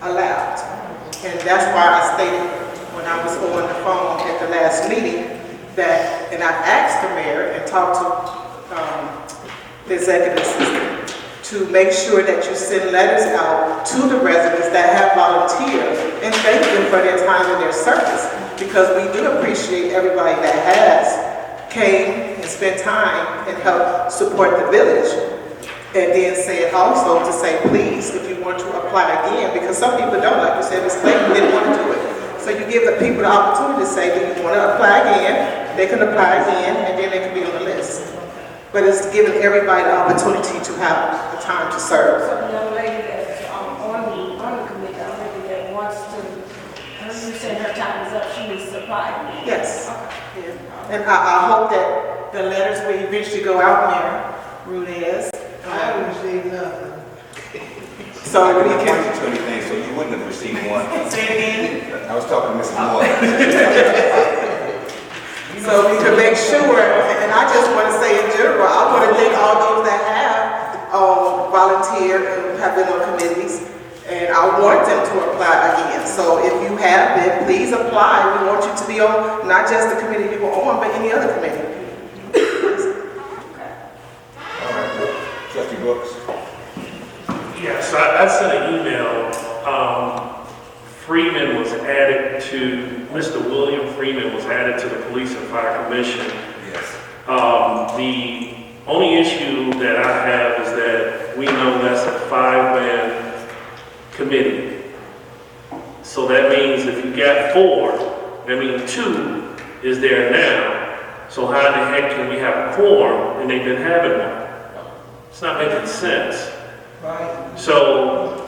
allowed. And that's why I stated when I was on the phone at the last meeting that, and I asked the mayor and talked to the executive assistant to make sure that you send letters out to the residents that have volunteered and thank them for their time and their service, because we do appreciate everybody that has came and spent time and helped support the village. And then said also to say, please, if you want to apply again, because some people don't, like you said, Ms. Clayton didn't want to do it. So you give the people the opportunity to say, do you want to apply again? They can apply again, and then they can be on the list. But it's giving everybody the opportunity to have the time to serve. So the young lady that's on the committee, the lady that wants to, you said her time is up, she needs to apply. Yes. Yeah. And I hope that the letters will eventually go out, Mayor Rudez. I haven't received nothing. So I we didn't can. point you to anything, so you wouldn't have received one. Say again. I was talking to Mrs. Moore. You So we can make sure, and I just want to say in general, I want to thank all those that have volunteered and have been on committees, and I want them to apply again. So if you have been, please apply. We want you to be on not just the committee you were on, but any other committee. All right, Trustee Brooks. Yes, I sent an email. Freeman was added to, Mr. William Freeman was added to the Police and Fire Commission. Yes. The only issue that I have is that we know that's a 5-man committee. So that means if you got 4, that means 2 is there now. So how in the heck can we have a quorum and they've been having one? It's not making sense. Right. So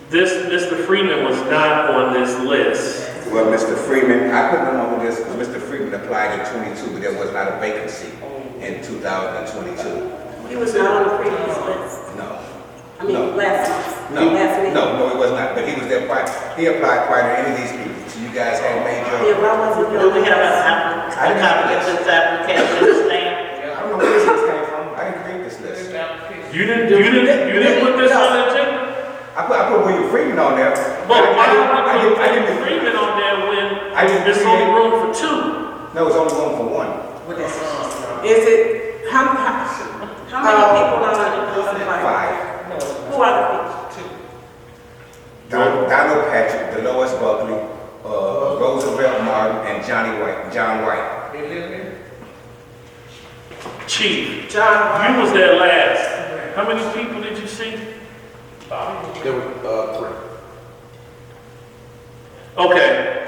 this Mr. Freeman was not on this list. Well, Mr. Freeman, I put him on this because Mr. Freeman applied in 22, but there was not a vacancy in 2022. He was not on the previous list. No. I mean, No. last No, week. no, he was not, but he was there he applied prior to any of these people. So you guys had made Yeah, your, why wasn't Do we he? have a copy of this application stand? I don't know where this list came from. I didn't create this list. You didn't put this on the agenda? I put William Freeman on there. But why would I you put didn't Freeman on there when I didn't there's create- only room for 2? No, it's only room for 1. Is it, How many people are on the police and fire? 5. Who are the people? Donald Patrick, Dolores Buckley, Roosevelt Martin, and John White. Chief, John? you was there last. How many people did you see? There were 3. Okay.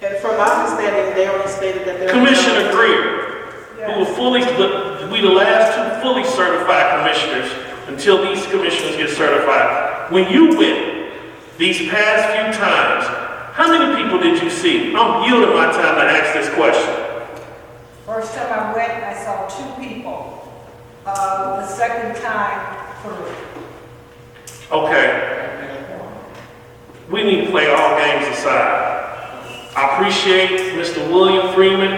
And from my understanding, they only stated that they're. Commissioner Greer, who were we the last 2 fully certified commissioners until these commissioners get certified. When you went these past few times, how many people did you see? I'm yielding my time to ask this question. First time I went, I saw 2 people. The second time, 3. Okay. We need to play all games aside. I appreciate Mr. William Freeman.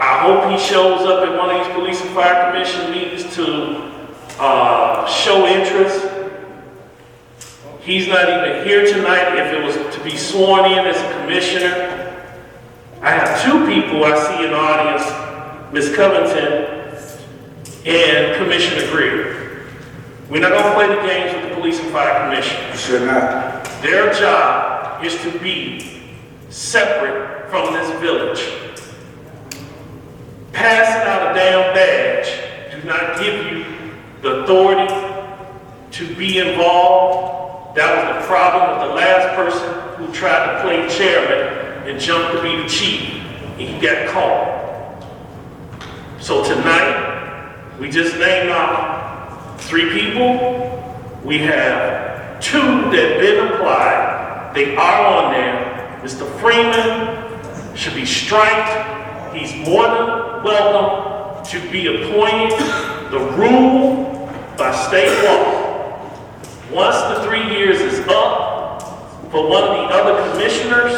I hope he shows up at one of these Police and Fire Commission meetings to show interest. He's not even here tonight if it was to be sworn in as a commissioner. I have 2 people I see in the audience, Ms. Covington and Commissioner Greer. We're not gonna play the games with the Police and Fire Commission. You should not. Their job is to be separate from this village. Passing out a damn badge do not give you the authority to be involved. That was the problem with the last person who tried to play chairman and jumped to be the chief, and he got caught. So tonight, we just named out 3 people. We have 2 that been applied. They are on there. Mr. Freeman should be striked. He's more than welcome to be appointed. The rule by state law. Once the 3 years is up for one of the other commissioners,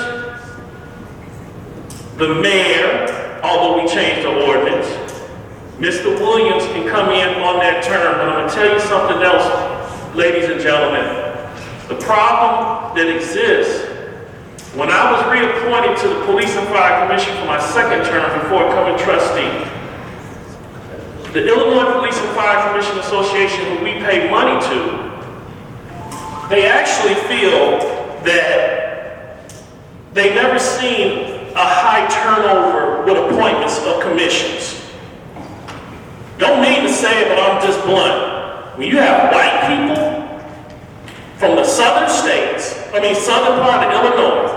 the mayor, although we changed the ordinance, Mr. Williams can come in on that term. But I'm going to tell you something else, ladies and gentlemen. The problem that exists, when I was reappointed to the Police and Fire Commission for my 2nd term before becoming trustee, the Illinois Police and Fire Commission Association, who we pay money to, they actually feel that they never seen a high turnover with appointments of commissions. Don't mean to say it, but I'm just blunt. When you have white people from the southern part of Illinois,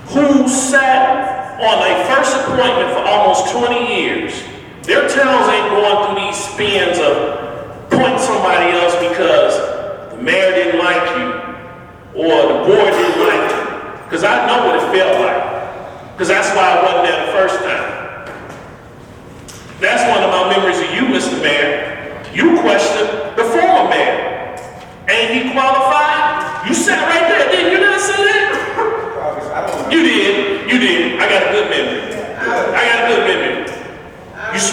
who sat on a first appointment for almost 20 years, their towns ain't going through these spins of appoint somebody else because the mayor didn't like you or the board didn't like you. Because I know what it felt like. Because that's why I wasn't there the first time. That's one of my memories of you, Mr. Mayor. You questioned the former mayor. Ain't he qualified? You sat right there, didn't you not say that? I don't You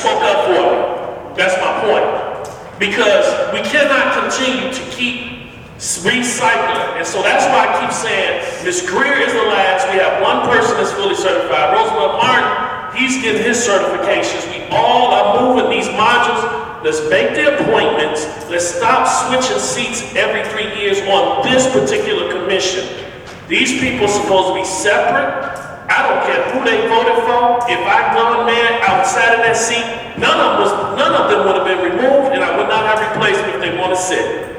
spoke up for me. That's my point. Because we cannot continue to keep recycling. And so that's why I keep saying Ms. Greer is the last. We have one person that's fully certified. Roosevelt Martin, he's getting his certifications. We all are moving these modules. Let's make the appointments. Let's stop switching seats every 3 years on this particular commission. These people are supposed to be separate. I don't care who they voted for. If I gone there outside of that seat, none of them would have been removed, and I would not have replaced them if they want to sit.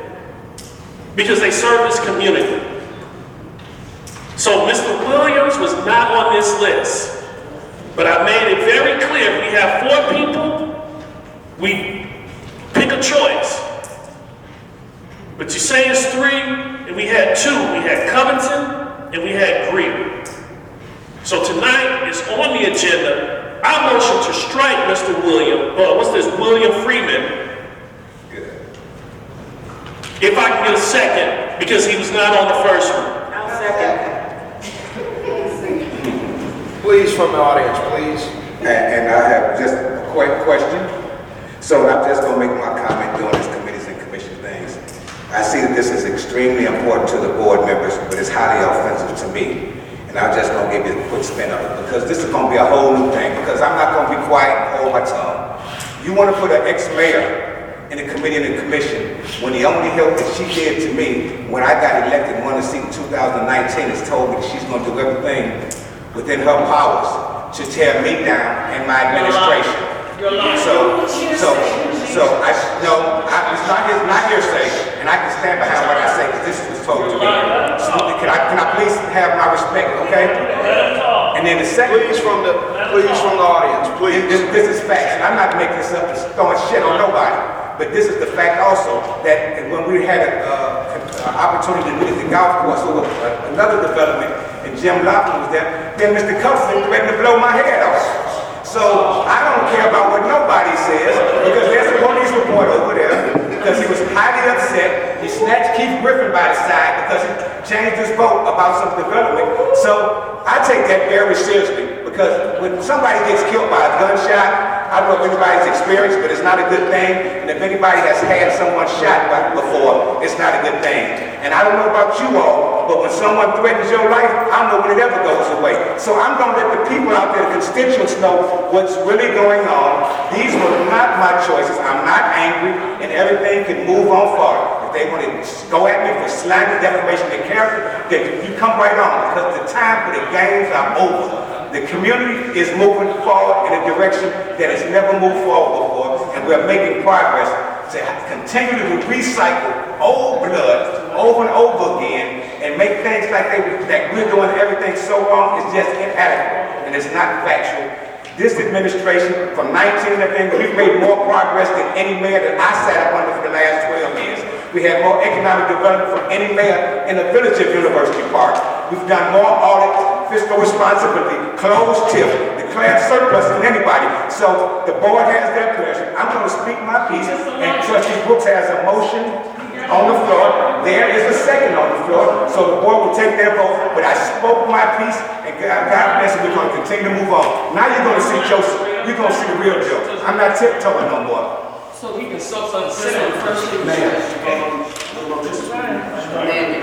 Because they serve this community. So Mr. Williams was not on this list. But I made it very clear, we have 4 people, we pick a choice. But you say it's 3, and we had 2. We had Covington, and we had Greer. So tonight is on the agenda. I motion to strike Mr. William Freeman. If I can get a second, because he was not on the first one. I'll second. Please, from the audience, please. And I have just a quick question. So I'm just gonna make my comment during this committees and commission things. I see that this is extremely important to the board members, but it's highly offensive to me. And I'm just gonna give you a quick spin of it, because this is gonna be a whole new thing, because I'm not gonna be quiet and hold my tongue. You wanna put an ex-mayor in the committee and the commission, when the only help that she did to me when I got elected and won the seat in 2019 is told me that she's gonna do everything within her powers to tear me down and my administration. It's not hearsay, and I can stand behind what I say, because this was told to me. So can I please have my respect, okay? And then the second, Please from the audience, please. this is facts, and I'm not making this up, just throwing shit on nobody. But this is the fact also, that when we had an opportunity to visit the golf course over another development, and Jim Lofton was there, then Mr. Covington threatened to blow my head off. So I don't care about what nobody says, because there's a police report over there, because he was highly upset. He snatched Keith Griffin by the side because he changed his vote about some development. So I take that very seriously, because when somebody gets killed by a gunshot, I don't know if anybody's experienced, but it's not a good thing. And if anybody has had someone shot before, it's not a good thing. And I don't know about you all, but when someone threatens your life, I don't know when it ever goes away. So I'm going to let the people out there, the constituents, know what's really going on. These were not my choices. I'm not angry, and everything can move on forward. If they want to go at me for slander, defamation of character, then you come right on, because the time for the games are over. The community is moving forward in a direction that has never moved forward before, and we're making progress to continue to recycle old blood over and over again and make things like that we're doing everything so wrong is just inadequate, and it's not factual. This administration, from 19, I think, we've made more progress than any mayor that I sat up under for the last 12 years. We had more economic development from any mayor in the village of University Park. We've done more audit, fiscal responsibility, closed TIF, declared surplus than anybody. So the board has their pleasure. I'm going to speak my piece, and Trustee Brooks has a motion on the floor. There is a second on the floor, so the board will take their vote. But I spoke my piece, and God bless you, we're going to continue to move on. Now you're going to see Joseph. You're going to see the real Joe. I'm not tiptoeing no more. So we can substitute first mayor.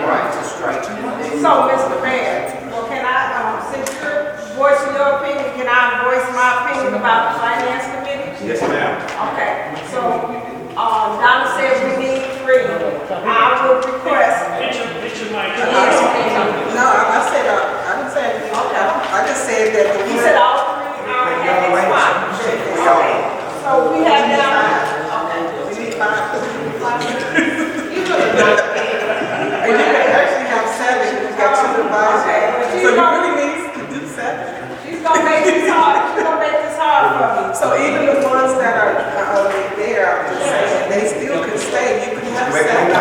Right to strike. So, Mr. Mayor, well, can I, since you're voicing your opinion, can I voice my opinion about the finance committee? Yes, ma'am. Okay, so, Donna says we need 3. I would request. No, I said, I didn't say anything. Okay. I just said that. You said all 3 are at the spot. Okay, so we have now. We need 5. And you can actually have 7, you've got 2 advisors. So you really need to do 7. She's gonna make this hard, for me. So even the ones that are there, I'm just saying, they still can stay, you can have 7.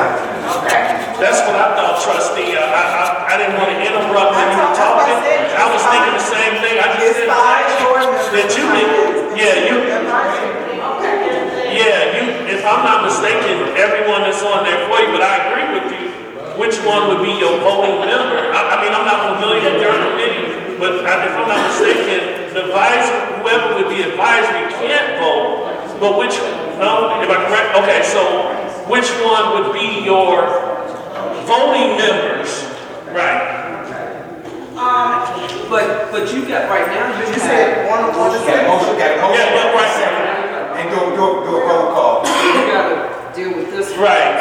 Okay. That's what I thought, Trustee. I didn't want to interrupt when you were talking. I was thinking the same thing. I just said that you did. If I'm not mistaken, everyone is on there for you, but I agree with you. Which one would be your voting member? I mean, I'm not familiar with your committee, but if I'm not mistaken, the advisor, whoever would be advisory can't vote, but which, no, am I correct? Okay, so which one would be your voting members? Right. But you got, right now, you said one of one. Got a motion, Yeah, but right. second, and do a roll call. you gotta deal with this. Right,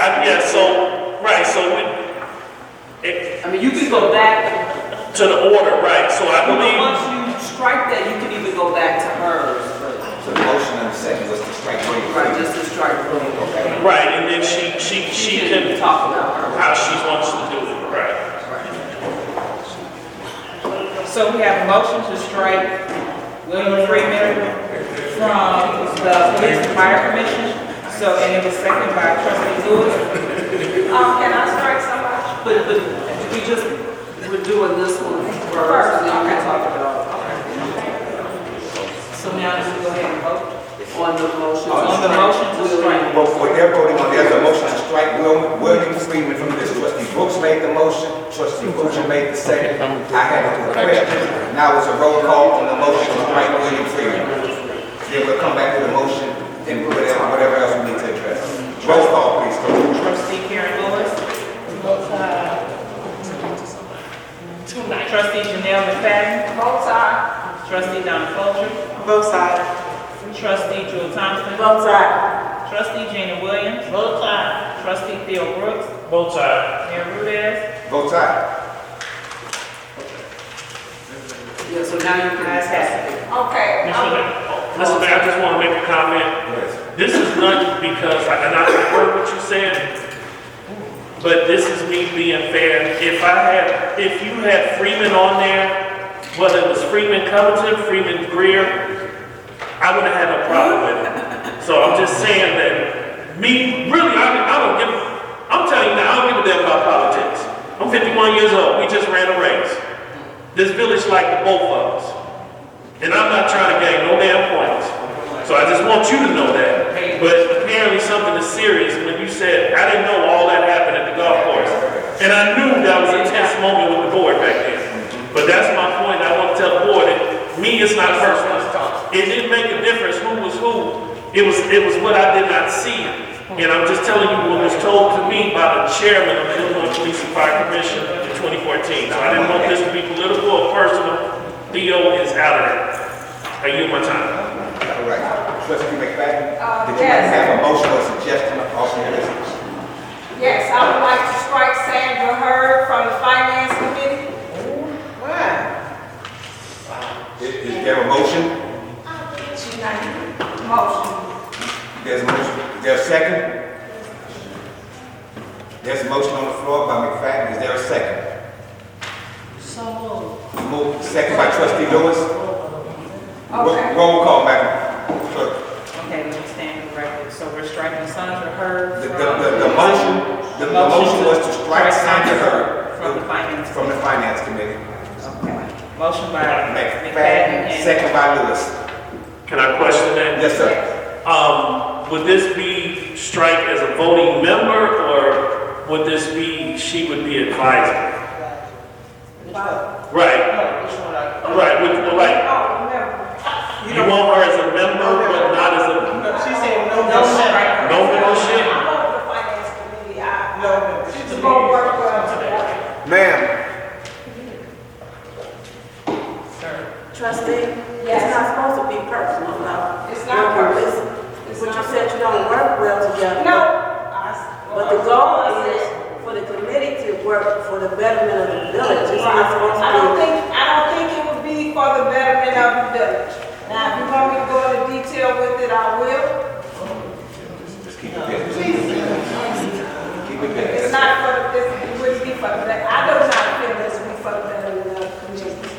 so I mean, you can go back, to the order, right, so I but believe, once you strike that, you can even go back to hers, but, So the motion and the second was to strike William right, Freeman. just to strike William. Okay. right, and then she can, Talk about her. how she wants to do it, right. So we have a motion to strike William Freeman from the Police and Fire Commission. So, and it was seconded by Trustee Lewis. Can I strike somebody? But we're doing this one first, and then we talk about. So now let's go ahead and vote On the motion. on the motion to strike. But what they're voting on, there's a motion to strike William Freeman from this. Trustee Brooks made the motion, Trustee Butcher made the second. I had a request. Now it's a roll call on the motion to strike William Freeman. Then we'll come back to the motion and whatever else we need to address. Roll call, please. Trustee Karen Lewis. Trustee Janelle McFadden. Both sides. Trustee Donna Folger. Both sides. Trustee Jewel Thompson. Both sides. Trustee Gina Williams. Both sides. Trustee Theo Brooks. Both sides. Mayor Rudez. Vote side. Yeah, so now you can ask that. Okay. Mr. Mayor, I just want to make a comment. This is not because, and I heard what you said, but this is me being fair. If you had Freeman on there, whether it was Freeman Covington, Freeman Greer, I wouldn't have had no problem with it. So I'm just saying that really, I don't give, I'm telling you now, I don't give a damn about politics. I'm 51 years old. We just ran a race. This village like the both of us. And I'm not trying to gain no damn points. So I just want you to know that. But apparently something is serious when you said, I didn't know all that happened at the golf course. And I knew that was a tense moment with the board back then. But that's my point. I want to tell the board that me, it's not personal. It didn't make a difference who was who. It was what I did not see. And I'm just telling you what was told to me by the chairman of the Illinois Police and Fire Commission in 2014. So I didn't want this to be political or personal. Theo is out of there. I yield my time. All right. Trustee McFadden, did you Yes. have a motion or suggestion of this? Yes, I would like to strike Sandra Hurd from the Finance Committee. Why? Is there a motion? She's not motion. There's a motion. Is there a second? There's a motion on the floor by McFadden. Is there a second? Moved. Second by Trustee Lewis. Okay. Roll call, Madam Clerk. Okay, let me stand corrected. So we're striking Sandra Hurd The motion was to strike Sandra Hurd from the Finance. from the Finance Committee. Okay. Motion by McFadden McFadden, and second by Lewis. Can I question that? Yes, sir. Would this be strike as a voting member, or would this be, she would be advisor? Right. Right, you want her as a member, but not as a, She said no. no membership? I'm on the Finance Committee. She's gonna work well together. Ma'am. Trustee, Yes. it's not supposed to be personal, no. It's not personal. But you said you don't work well together. No. But the goal is for the committee to work for the betterment of the village. It's not supposed to I be. don't think it would be for the betterment of the village. Now, if you want me to go into detail with it, I will. Just keep it business. Keep it business. It's not for the, it wouldn't be for the, I do not feel this would be for the betterment of the community.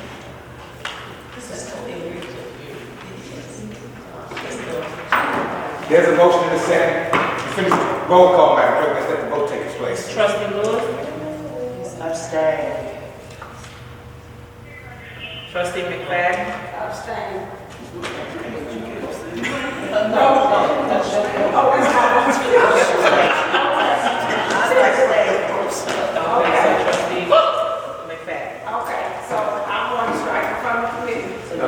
There's a motion in a second. Finish. Roll call, Madam Clerk. Let's let the vote take its place. Trustee Lewis. Abstain. Trustee McFadden. Abstain. Trustee McFadden. Okay, so I'm going to strike it from the committee. No,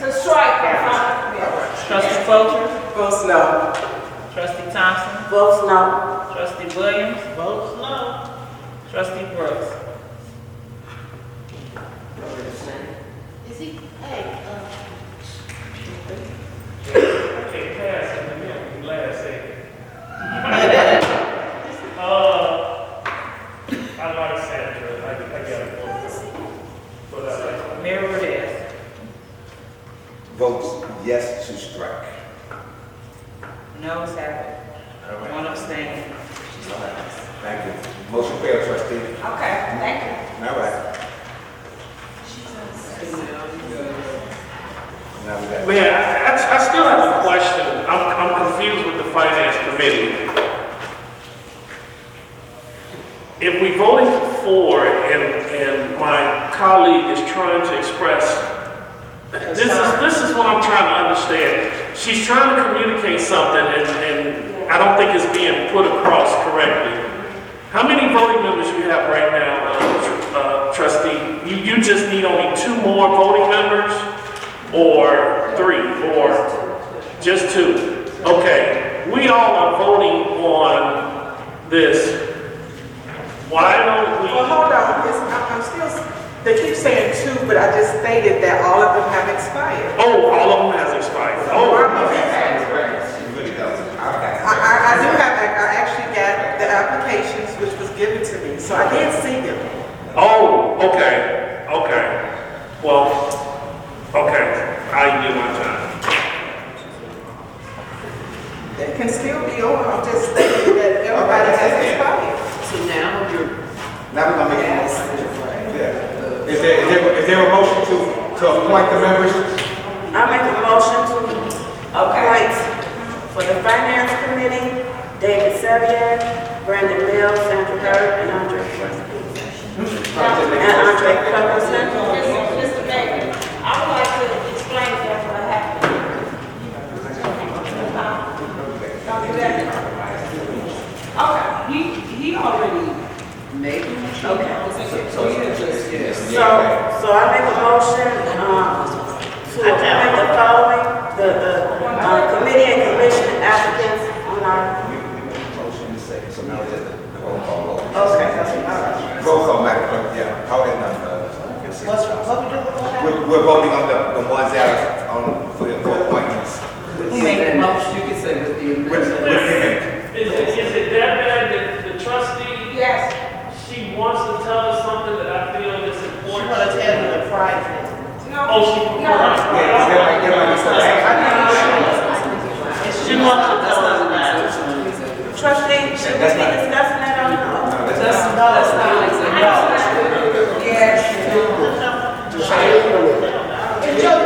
to strike from the committee. Trustee Folger, Votes no. trustee Thompson, Votes no. trustee Williams, Votes no. trustee Brooks. Is he, hey, Can't pass it again, last second. I like Sandra, I got it. But I like. Mayor Rudez. Votes yes to strike. No, have it. One abstaining. Thank you. Motion failed, trustee. Okay, thank you. All right. Now we got. Man, I still have a question. I'm confused with the finance committee. If we voted for and my colleague is trying to express, this is what I'm trying to understand. She's trying to communicate something and I don't think it's being put across correctly. How many voting members you have right now, trustee? You just need only 2 more voting members? Or 3, or just 2? Okay, we all are voting on this. Why don't we? Well, hold on, I'm still, they keep saying 2, but I just stated that all of them have expired. Oh, all of them has expired. Oh, I do have, I actually got the applications which was given to me, so I did see them. oh, okay, well, okay, I do my time. They can still be on, I'm just stating that everybody has expired. So now you're. Now we're gonna make a motion. Yeah. Is there a motion to appoint the members? I make a motion to appoint for the finance committee, David Sevier, Brandon Mills, Sandra Hurd, and Andre Ferguson. Mr. Mayor, I would like to explain that what happened. Don't do that. Okay. He already made it. Okay. So you just, yes. So I make a motion, to appoint the following, the committee and commission applicants on our. Motion is second, so now it's the roll call vote. Okay, all right. Roll call, Madam Clerk, yeah, how is that? what we doing? We're voting on the ones that are on, for appointments. Who made the motion? You can say with the amendment. Is it that bad that the trustee? Yes. She wants to tell us something that I feel is She important. wanna tell you the private. No. Oh, she. No. Yeah, everybody needs to. She wants to tell us about it. Trustee, should we be discussing that on the? That's not. Yes. And Joe,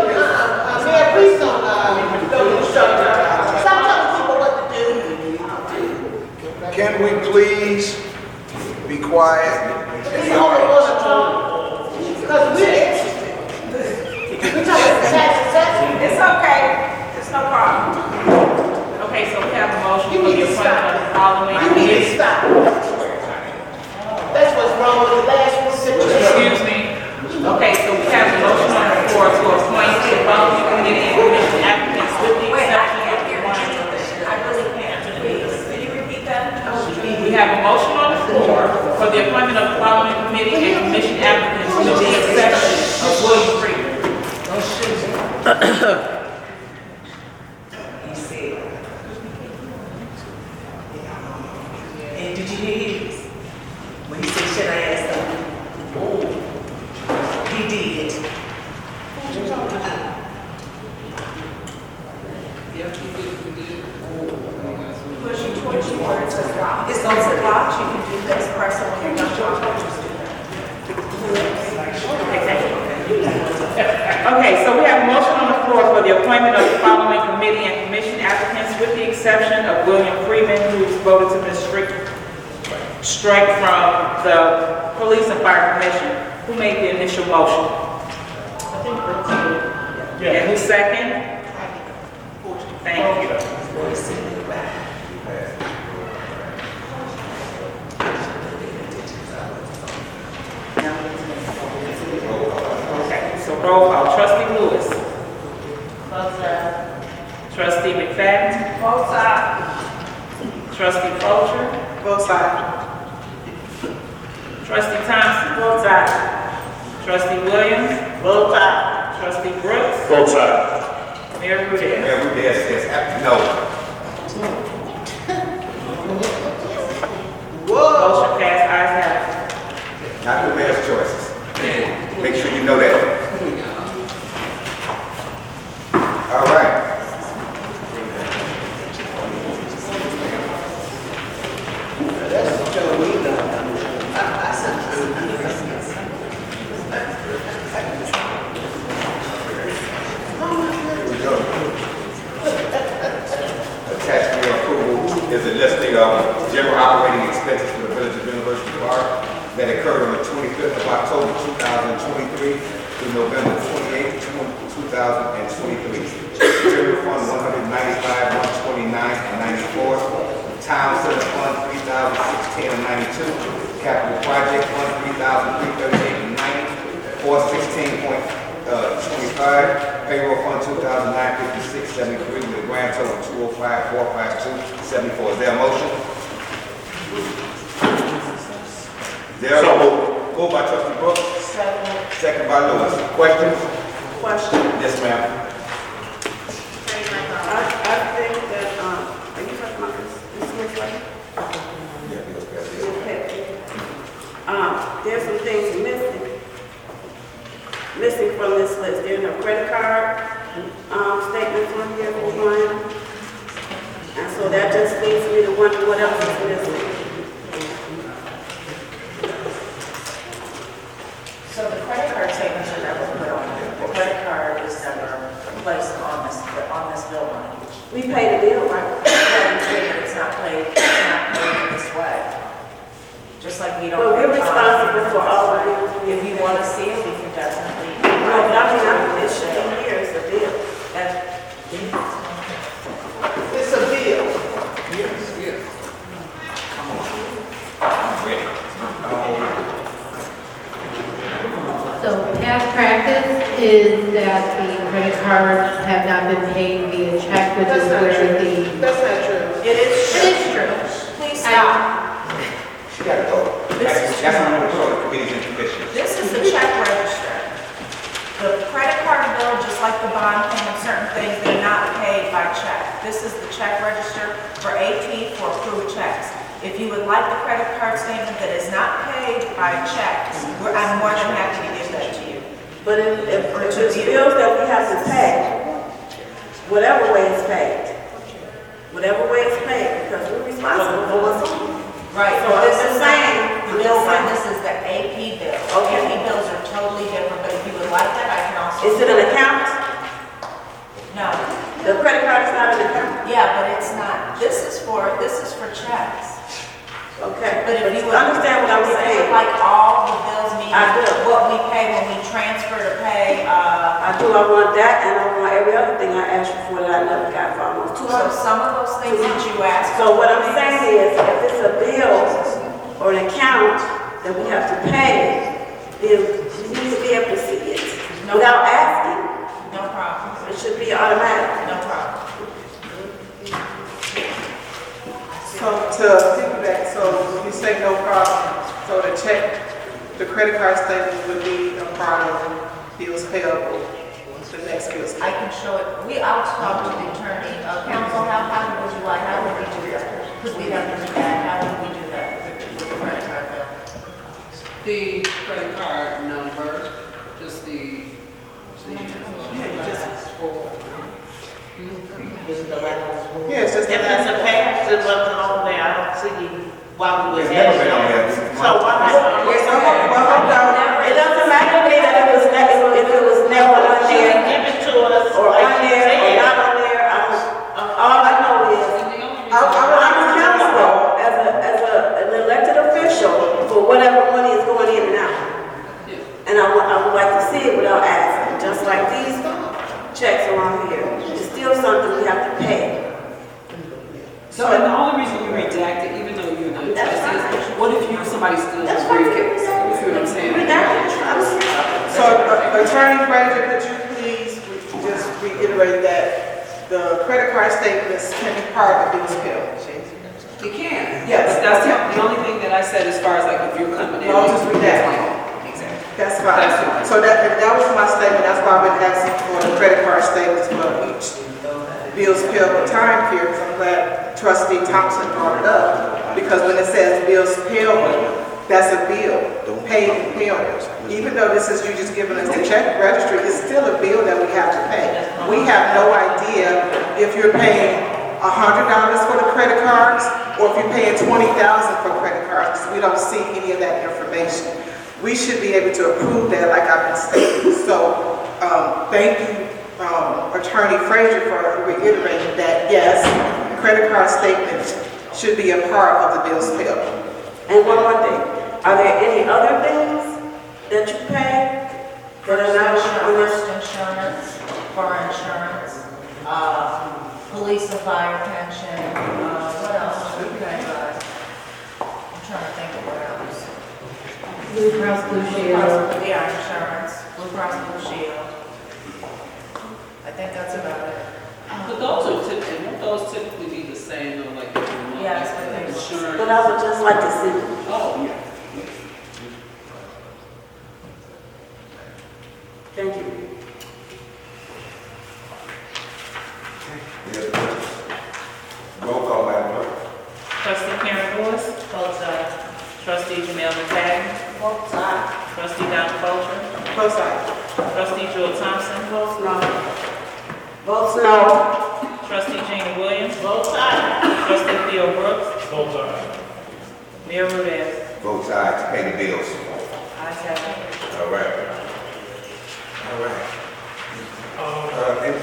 Mayor, please don't instruct her. Stop telling people what to do. Can we please be quiet? It's only one or two. Because we're interested. We're talking about tax assessment. It's okay, it's no problem. Okay, so we have a motion You for need the to appointment stop. of the following You need to committees. stop. That's what's wrong with the last one situation. Excuse me. Okay, so we have a motion on the floor to appoint the following committee and commission applicants with the Wait, I exception can't of hear one. you. I really can't. Please, can you repeat that? We have a motion on the floor for the appointment of the following committee and commission applicants with the exception of William Freeman. He said. And did you hear his? When he said, should I ask something? He did. Pushing towards you where it says block. It's on the block, you can do this person when you're not. Okay, so we have a motion on the floor for the appointment of the following committee and commission applicants with the exception of William Freeman, who is voted to be strike from the Police and Fire Commission. Who made the initial motion? I think that's it. And who second? Thank you. Okay, so roll call. Trustee Lewis. Trustee McFadden. Both sides. Trustee Fulcher. Both sides. Trustee Thompson. Both sides. Trustee Williams. Both sides. Trustee Brooks. Both sides. Mayor Rudis. Mayor Rudis says no. Motion passed, ayes have it. Not the mayor's choices. Make sure you know that. All right. Here we go. Attached to your approval is a listing of general operating expenses for the Village of University Park that occurred on the 25th of October 2023 through November 28th, 2023. General Fund 195, 129, and 94. Town Center Fund 3,016 and 92. Capital Project Fund 3,338 and 90. 416.25. Payroll Fund 2,956.73 with a grand total of 205,452.74. Is there a motion? There. So Moved by Trustee Brooks. Second by Lewis. Questions? Question. Yes, ma'am. I think that, are you talking about this Smith letter? There's some things missing from this list. There's no credit card statements on here for one. And so that just leaves me to wonder what else is missing. So the credit card statements are never put on there. The credit card is never placed on this bill line. We pay the bill, right? It's not paid this way. Just like we don't. But we're responsible for all of it. If you want to see it, we can definitely. No, but I mean, it should be here, it's a bill. It's a bill. So past practice is that the credit cards have not been paid via check, which is where the. That's not true. It is true. Please stop. She got to go. That's one of the committees and commissions. This is the check register. The credit card bill, just like the bond payment, certain things, they're not paid by check. This is the check register for AP for approved checks. If you would like the credit card statement that is not paid by check, I'm more than happy to give that to you. But if it's bills that we have to pay, whatever way it's paid, because we're responsible for what's on. Right, So this it's is the same. this is the AP bill. Okay. AP bills are totally different, but if you would like that, I can also. Is it an account? No. The credit card is not an account? Yeah, but it's not. This is for checks. Okay, But if you would understand what I'm saying. Like all the bills, meaning I do. what we pay when we transfer to pay, I want that, and I want every other thing I asked you for that I never got for almost 2 so months. some of those things that you asked. So what I'm saying is, if it's a bill or an account that we have to pay, then we need to be able to see it without asking. No problem. It should be automatic. No problem. So to piggyback, so you say no problem, so the credit card statement would be a part of bills payable, the next bills. I can show it. I'll talk to the attorney. Counsel, how would you like, how would we do that? Because we have to do that. How would we do that with the credit card bill? The credit card number, just the. Yeah, it's just. If it's a package that wasn't on there, I don't see why we would. It's never been on there. So why not? It doesn't matter to me that if it was never on there, Give it to us. or on there, or not on there. All I know is, I'm responsible as an elected official for whatever money is going in and out. And I would like to see it without asking, just like these checks around here. It's still something we have to pay. So, and the only reason you redact it, even though you're not a trustee, is what if somebody steals your briefcase? You see what I'm saying? So, Attorney Frazier, could you please just reiterate that the credit card statements can be part of the bills payable. It can. Yes. That's the only thing that I said as far as like if you're coming in. No, just read that. Exactly. That's fine. That's fine. So that was my statement, that's why I've been asking for the credit card statements for each bills payable time period. I'm glad Trustee Thompson brought it up, because when it says bills payable, that's a bill, paid and payable. Even though this is you just giving us the check registry, it's still a bill that we have to pay. We have no idea if you're paying $100 for the credit cards, or if you're paying $20,000 for credit cards, because we don't see any of that information. We should be able to approve that, like I've been stating. So, thank you, Attorney Frazier, for reiterating that, yes, credit card statements should be a part of the bills payable. And one more thing, are there any other things that you pay that are not on this? Insurance, car insurance, police and fire pension, what else do we pay, guys? I'm trying to think of what else. Blue Cross Blue Shield. Yeah, insurance, Blue Cross Blue Shield. I think that's about it. But those typically be the same, though, like every month. Yes, but they- Insurance. But I would just like to see. Oh, yeah. Thank you. Roll call, Madam Clerk. Trustee Karen Lewis. Both sides. Trustee Janelle McCagnon. Both sides. Trustee Don Bolger. Both sides. Trustee Joe Thompson. Votes no. Votes no. Trustee Jane Williams. Both sides. Trustee Theo Brooks. Both sides. Mayor Rudez. Vote aye to pay the bills. Ayes have it. All right. All right.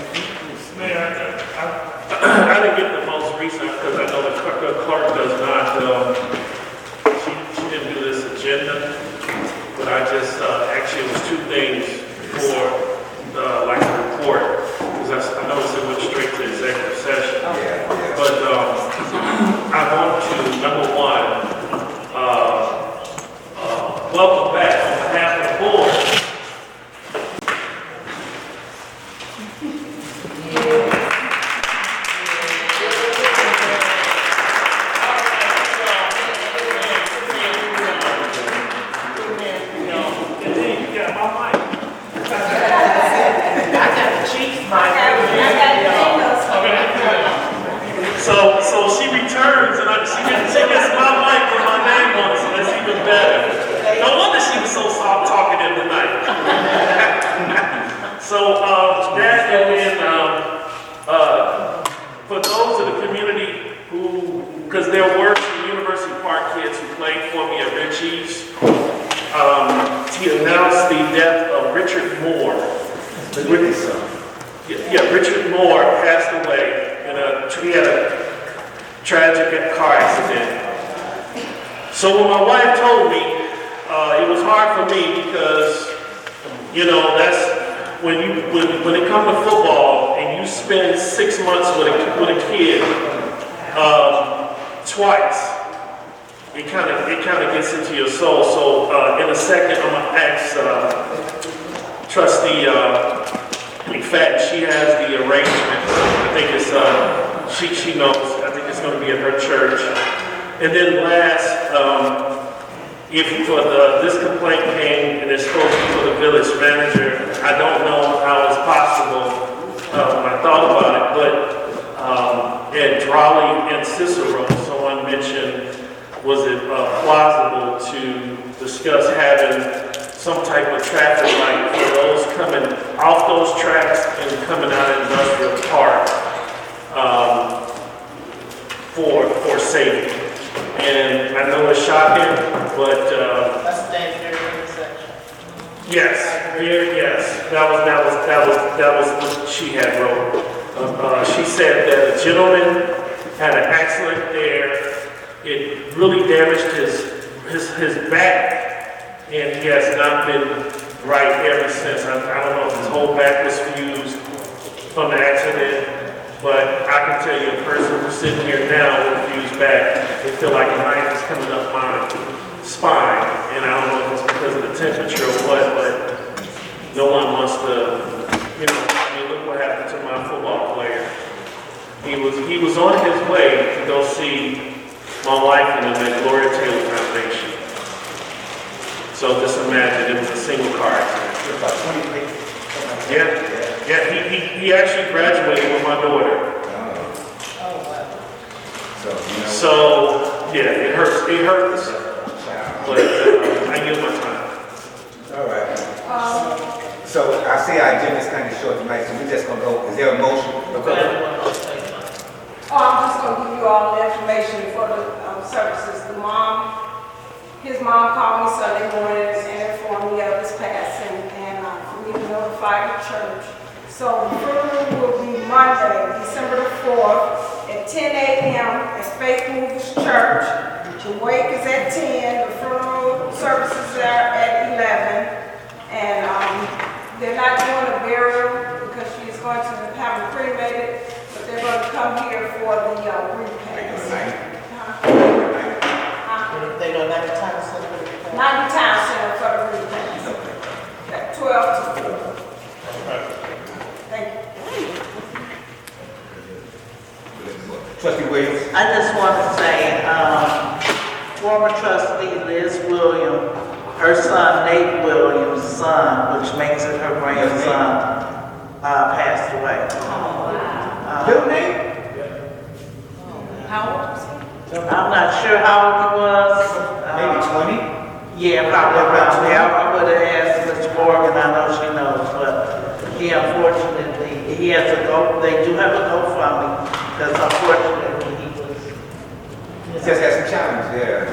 Mayor, I didn't get the most recent, because I know the clerk does not, she didn't do this agenda, but I just, actually, it was two things for, like a report, because I noticed it went straight to executive session. But, I want to, number one, welcome back on behalf of the board. So she returns and she gets my mic with my name on it, so that's even better. No wonder she was so soft talkative tonight. So that, and then for those of the community who, because there were some University Park kids who played for me at Richie's, he announced the death of Richard Moore. Yeah, Richard Moore passed away. He had a tragic car accident. So when my wife told me, it was hard for me because, you know, that's when it comes to football and you spend 6 months with a kid twice, it kind of gets into your soul. So in a second, I'm gonna ask Trustee McFadden. She has the arrangement. I think it's she knows. I think it's going to be at her church. And then last, if this complaint came and it's supposed to be for the village manager, I don't know how it's possible. When I thought about it, but at Drawley and Cicero, someone mentioned, was it plausible to discuss having some type of traffic light for those coming off those tracks and coming out of Industrial Park for safety. And I know it's shocking, but That's a dangerous intersection. yes, that was what she had wrote. She said that a gentleman had an accident there. It really damaged his back, and he has not been right ever since. I don't know if his whole back was fused from the accident, but I can tell you a person who's sitting here now with a fused back, they feel like a knife is coming up my spine, and I don't know if it's because of the temperature or what, but no one wants to, you know, I mean, look what happened to my football player. he was on his way to go see my wife and them at Gloria Taylor Foundation. So just imagine, it was a single car accident. About 20 people. Yeah, he actually graduated with my daughter. So, yeah, it hurts, but I give my time. All right. So I see our agenda's kind of short tonight, so we're just gonna go, is there a motion? I'm just gonna give you all the information for the services. His mom called me Sunday morning and informed me of his passing, and for me to notify the church. So the funeral will be Monday, December the 4th, at 10 a.m. at Faith Movers Church. The wake is at 10, the funeral services are at 11, and they're not doing a burial because she's going to have them cremated, but they're going to come here for the repast. They don't have time center. Not the town center for the repast. At 12 to 4. Thank you. Trustee Williams? I just want to say, former trustee Liz Williams, her son Nate Williams' son, which makes it her grandson, passed away. Bill Nate? How old was he? I'm not sure how old he was. Maybe 20? Yeah, probably around there. I would have asked Ms. Morgan, I know she knows, but he unfortunately, he has they do have a GoFundMe, because unfortunately he was. He just has some challenges, yeah.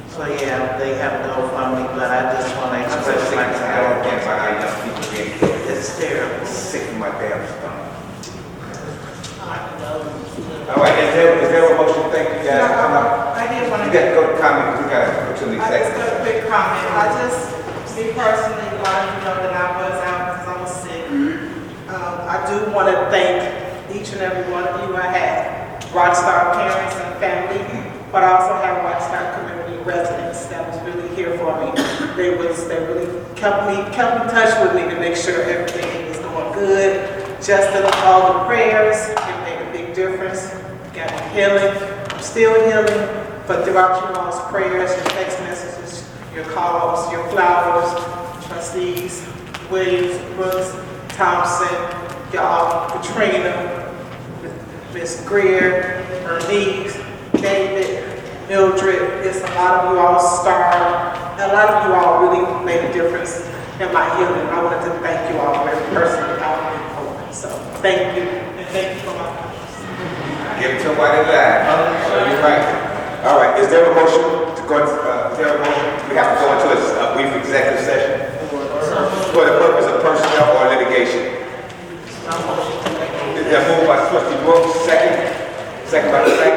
So yeah, they have a GoFundMe, but I just want to express my it's terrible. Sick to my damn stomach. All right, is there a motion? Thank you guys. I did want to. You got to go to comment, because we got to go to the I just executive. got a quick comment. Me personally, a lot of you know that I was out because I was sick. I do want to thank each and every one of you. I had Rockstar parents and family, but I also have Rockstar community residents that was really here for me. They really kept in touch with me to make sure everything was going good. Just all the prayers, it made a big difference. Got me healing. I'm still healing, but throughout you all's prayers, your text messages, your calls, your flowers, trustees, Williams, Brooks, Thompson, y'all, Katrina, Miss Greer, Bernice, David, Mildred, it's a lot of you all starred. A lot of you all really made a difference in my healing. I wanted to thank you all very personally out in open. So thank you, and thank you for my comments. Give it to him while they're live. So you're right. All right, is there a motion to go, is there a motion? We have to go into a brief executive session for the purpose of personnel or litigation. Is there moved by Trustee Brooks, second by the second?